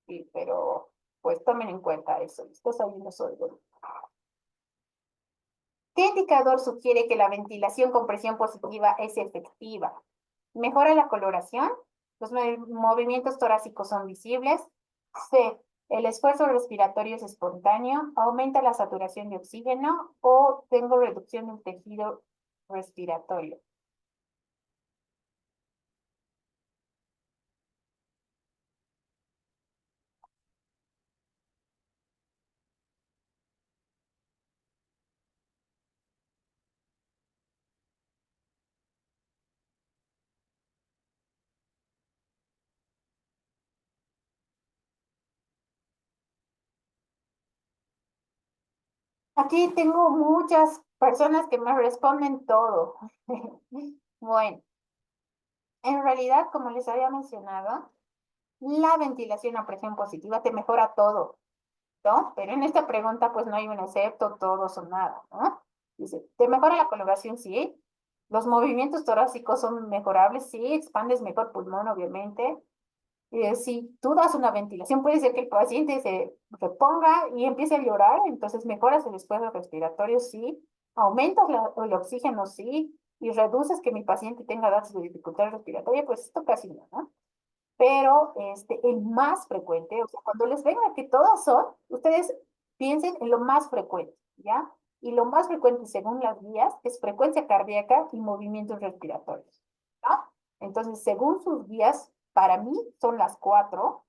sí, pero pues tomen en cuenta eso. Esto sabiendo sobre todo. ¿Qué indicador sugiere que la ventilación con presión positiva es efectiva? Mejora la coloración, los movimientos torácicos son visibles. C. El esfuerzo respiratorio es espontáneo, aumenta la saturación de oxígeno o tengo reducción del tejido respiratorio. Aquí tengo muchas personas que me responden todo. Bueno, en realidad, como les había mencionado, la ventilación a presión positiva te mejora todo, ¿no? Pero en esta pregunta, pues no hay un excepto, todos o nada, ¿no? Dice, ¿te mejora la coloración? Sí. Los movimientos torácicos son mejorables, sí. Expandes mejor pulmón, obviamente. Si tú das una ventilación, puede ser que el paciente se reponga y empiece a llorar, entonces mejoras el esfuerzo respiratorio, sí. Aumentas el oxígeno, sí. Y reduces que mi paciente tenga datos de dificultad respiratoria, pues esto casi no, ¿no? Pero el más frecuente, o sea, cuando les venga que todas son, ustedes piensen en lo más frecuente, ¿ya? Y lo más frecuente, según las guías, es frecuencia cardíaca y movimientos respiratorios, ¿no? Entonces, según sus guías, para mí son las cuatro,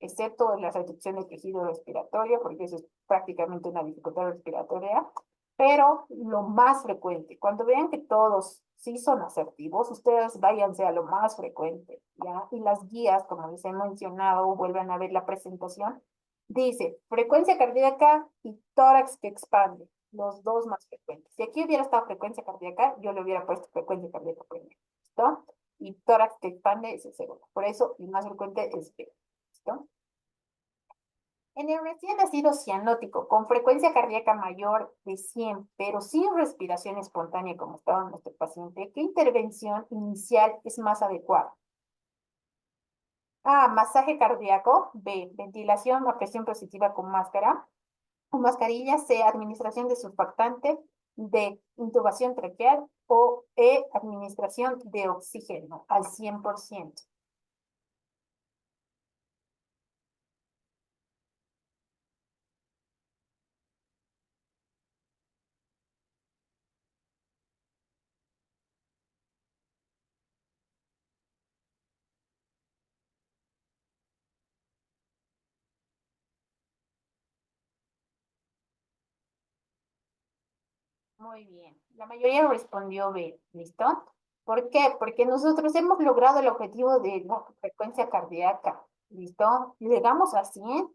excepto la reducción del tejido respiratorio, porque eso es prácticamente una dificultad respiratoria, pero lo más frecuente, cuando vean que todos sí son asertivos, ustedes váyanse a lo más frecuente, ¿ya? Y las guías, como les he mencionado, vuelvan a ver la presentación, dice frecuencia cardíaca y tórax que expande, los dos más frecuentes. Si aquí hubiera estado frecuencia cardíaca, yo le hubiera puesto frecuencia cardíaca primero, ¿listo? Y tórax que expande es el segundo. Por eso, el más frecuente es B, ¿listo? En el recién nacido cianótico, con frecuencia cardíaca mayor de 100, pero sin respiración espontánea como estaba nuestro paciente, ¿qué intervención inicial es más adecuada? A, masaje cardíaco. B, ventilación a presión positiva con máscara o mascarilla. C, administración de surfactante. D, intubación traqueal. O E, administración de oxígeno al 100%. Muy bien. La mayoría respondió B. ¿Listo? ¿Por qué? Porque nosotros hemos logrado el objetivo de la frecuencia cardíaca. ¿Listo? Llegamos a 100.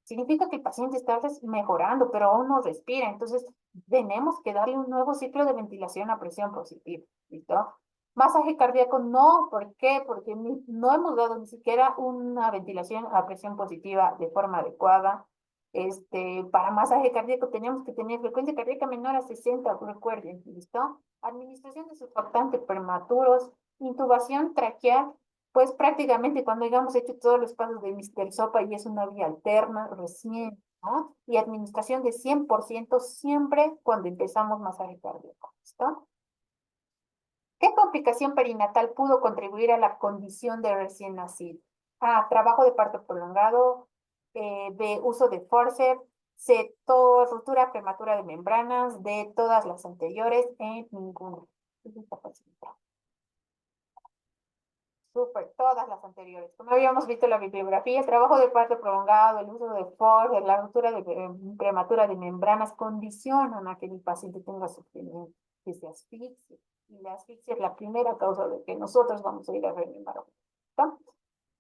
Significa que el paciente está mejorando, pero aún no respira. Entonces, tenemos que darle un nuevo ciclo de ventilación a presión positiva. ¿Listo? Masaje cardíaco no. ¿Por qué? Porque no hemos dado ni siquiera una ventilación a presión positiva de forma adecuada. Para masaje cardíaco tenemos que tener frecuencia cardíaca menor a 60, recuerden, ¿listo? Administración de surfactantes prematuros, intubación traqueal, pues prácticamente cuando hayamos hecho todos los pasos de Mr. Sopa y es una vía alterna, recién, ¿no? Y administración de 100% siempre cuando empezamos masaje cardíaco, ¿listo? ¿Qué complicación perinatal pudo contribuir a la condición de recién nacido? A, trabajo de parto prolongado. B, uso de forceps. C, ruptura prematura de membranas. D, todas las anteriores. Ninguna. Súper, todas las anteriores. Como habíamos visto en la bibliografía, el trabajo de parto prolongado, el uso de forceps, la ruptura prematura de membranas condicionan a que el paciente tenga sufrimiento, que se asfixie. Y la asfixia es la primera causa de que nosotros vamos a ir a reanimar. ¿No?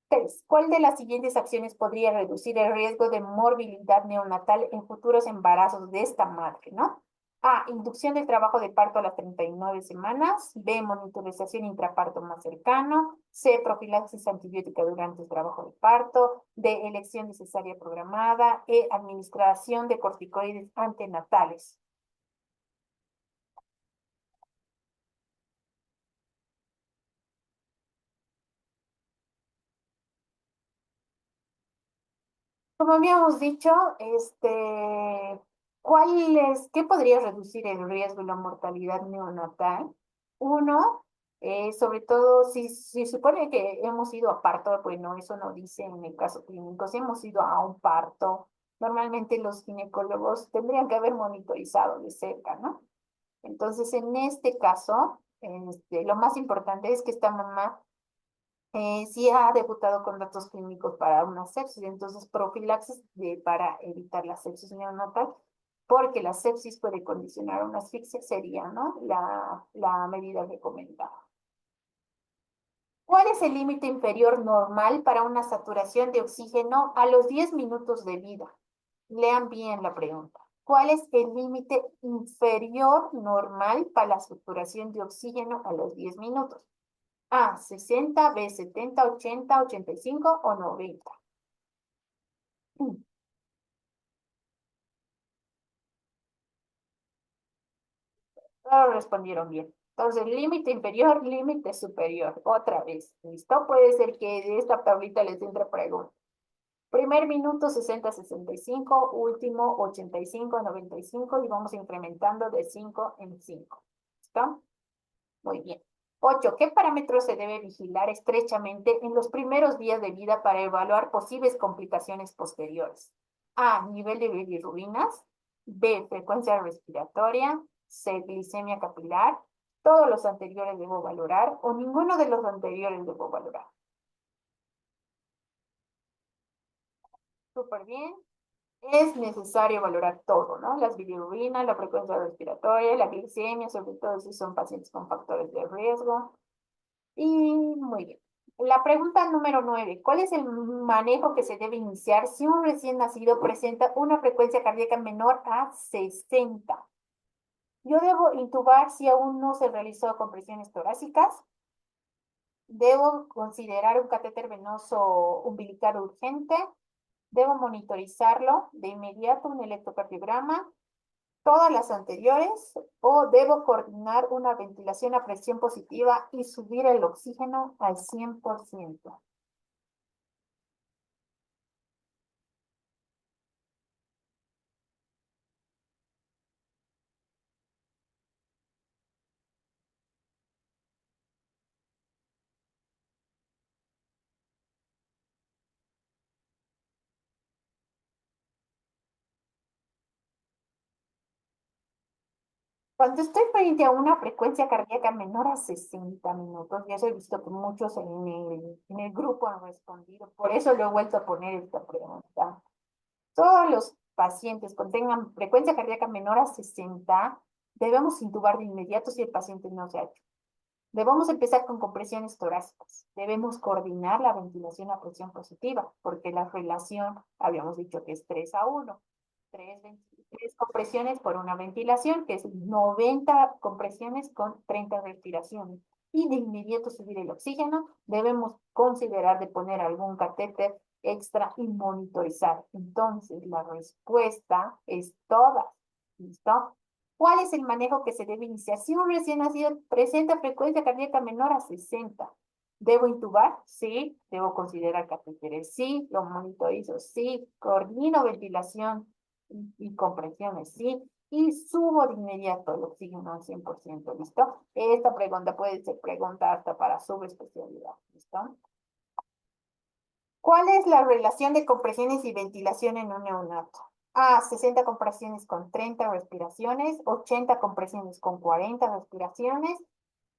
3. ¿Cuál de las siguientes acciones podría reducir el riesgo de morbilidad neonatal en futuros embarazos de esta madre, ¿no? A, inducción del trabajo de parto a las 39 semanas. B, monitorización intraparto más cercano. C, profilaxis antibiótica durante el trabajo de parto. D, elección de cesárea programada. E, administración de corticoides antenatales. Como habíamos dicho, qué podría reducir el riesgo y la mortalidad neonatal? Uno, sobre todo si supone que hemos ido a parto, bueno, eso no dice en el caso clínico, si hemos ido a un parto, normalmente los ginecólogos tendrían que haber monitorizado de cerca, ¿no? Entonces, en este caso, lo más importante es que esta mamá sí ha debutado con datos clínicos para una sepsis, entonces profilaxis para evitar la sepsis neonatal, porque la sepsis puede condicionar una asfixia, sería, ¿no? La medida recomendada. ¿Cuál es el límite inferior normal para una saturación de oxígeno a los 10 minutos de vida? Lean bien la pregunta. ¿Cuál es el límite inferior normal para la saturación de oxígeno a los 10 minutos? A, 60, B, 70, 80, 85 o 90. Todos respondieron bien. Entonces, límite inferior, límite superior. Otra vez. ¿Listo? Puede ser que de esta tablita les entre pregunta. Primer minuto 60, 65, último 85, 95 y vamos incrementando de 5 en 5. ¿Listo? Muy bien. 8. ¿Qué parámetros se debe vigilar estrechamente en los primeros días de vida para evaluar posibles complicaciones posteriores? A, nivel de bilirrubinas. B, frecuencia respiratoria. C, glicemia capilar. Todos los anteriores debo valorar o ninguno de los anteriores debo valorar. Súper bien. Es necesario valorar todo, ¿no? Las bilirrubinas, la frecuencia respiratoria, la glicemia, sobre todo si son pacientes con factores de riesgo. Y muy bien. La pregunta número 9. ¿Cuál es el manejo que se debe iniciar si un recién nacido presenta una frecuencia cardíaca menor a 60? Yo debo intubar si aún no se realizó compresiones torácicas. Debo considerar un catéter venoso umbilical urgente. Debo monitorizarlo de inmediato, un electrocardiograma. Todas las anteriores, o debo coordinar una ventilación a presión positiva y subir el oxígeno al 100%. Cuando estoy frente a una frecuencia cardíaca menor a 60 minutos, ya he visto que muchos en el grupo han respondido, por eso lo he vuelto a poner esta pregunta. Todos los pacientes que tengan frecuencia cardíaca menor a 60, debemos intubar de inmediato si el paciente no se ha hecho. Debemos empezar con compresiones torácicas. Debemos coordinar la ventilación a presión positiva, porque la relación, habíamos dicho que es 3:1. Tres compresiones por una ventilación, que es 90 compresiones con 30 respiraciones. Y de inmediato subir el oxígeno, debemos considerar de poner algún catéter extra y monitorizar. Entonces, la respuesta es todas. ¿Listo? ¿Cuál es el manejo que se debe iniciar? Si un recién nacido presenta frecuencia cardíaca menor a 60, ¿debo intubar? Sí. ¿Debo considerar catéteres? Sí. ¿Lo monitorizo? Sí. ¿Coordino ventilación y compresiones? Sí. Y subo de inmediato el oxígeno al 100%. ¿Listo? Esta pregunta puede ser pregunta hasta para subespecialidad. ¿Listo? ¿Cuál es la relación de compresiones y ventilación en un neonato? A, 60 compresiones con 30 respiraciones, 80 compresiones con 40 respiraciones,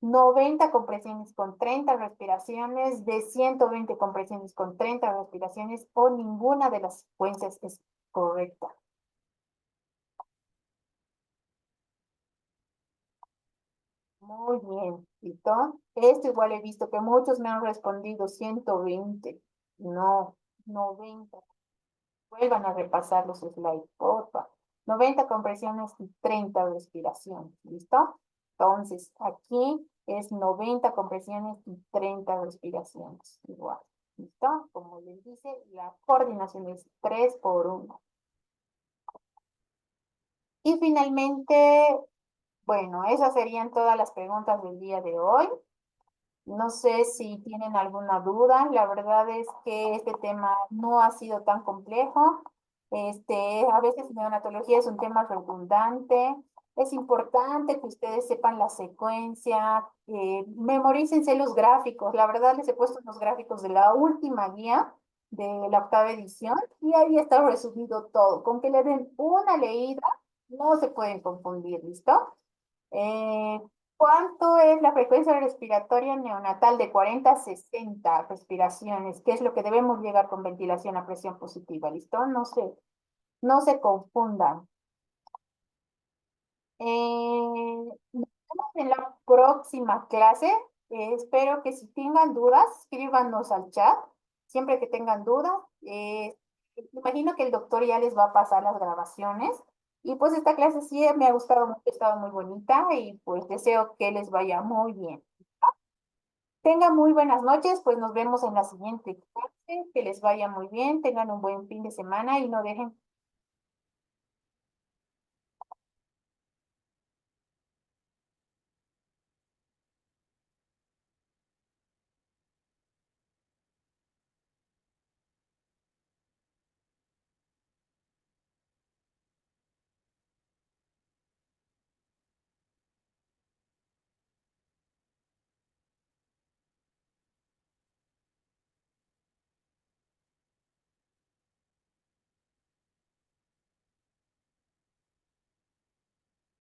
90 compresiones con 30 respiraciones, de 120 compresiones con 30 respiraciones o ninguna de las secuencias es correcta. Muy bien, ¿listo? Esto igual he visto que muchos me han respondido 120. No, 90. Vuelvan a repasar los slides, porfa. 90 compresiones y 30 respiraciones, ¿listo? Entonces, aquí es 90 compresiones y 30 respiraciones, igual, ¿listo? Como les dice, la coordinación es 3 por 1. Y finalmente, bueno, esas serían todas las preguntas del día de hoy. No sé si tienen alguna duda. La verdad es que este tema no ha sido tan complejo. A veces neonatología es un tema redundante. Es importante que ustedes sepan la secuencia, memorícense los gráficos. La verdad les he puesto los gráficos de la última guía de la octava edición y ahí está resumido todo. Con que le den una leída, no se pueden confundir, ¿listo? Eh, ¿Cuánto es la frecuencia respiratoria neonatal de 40 a 60 respiraciones? ¿Qué es lo que debemos llegar con ventilación a presión positiva? ¿Listo? No se confundan. Nos vemos en la próxima clase. Espero que si tengan dudas, escríbanos al chat. Siempre que tengan dudas, imagino que el doctor ya les va a pasar las grabaciones. Y pues esta clase sí me ha gustado mucho, ha estado muy bonita y pues deseo que les vaya muy bien. Tengan muy buenas noches, pues nos vemos en la siguiente clase. Que les vaya muy bien, tengan un buen fin de semana y no dejen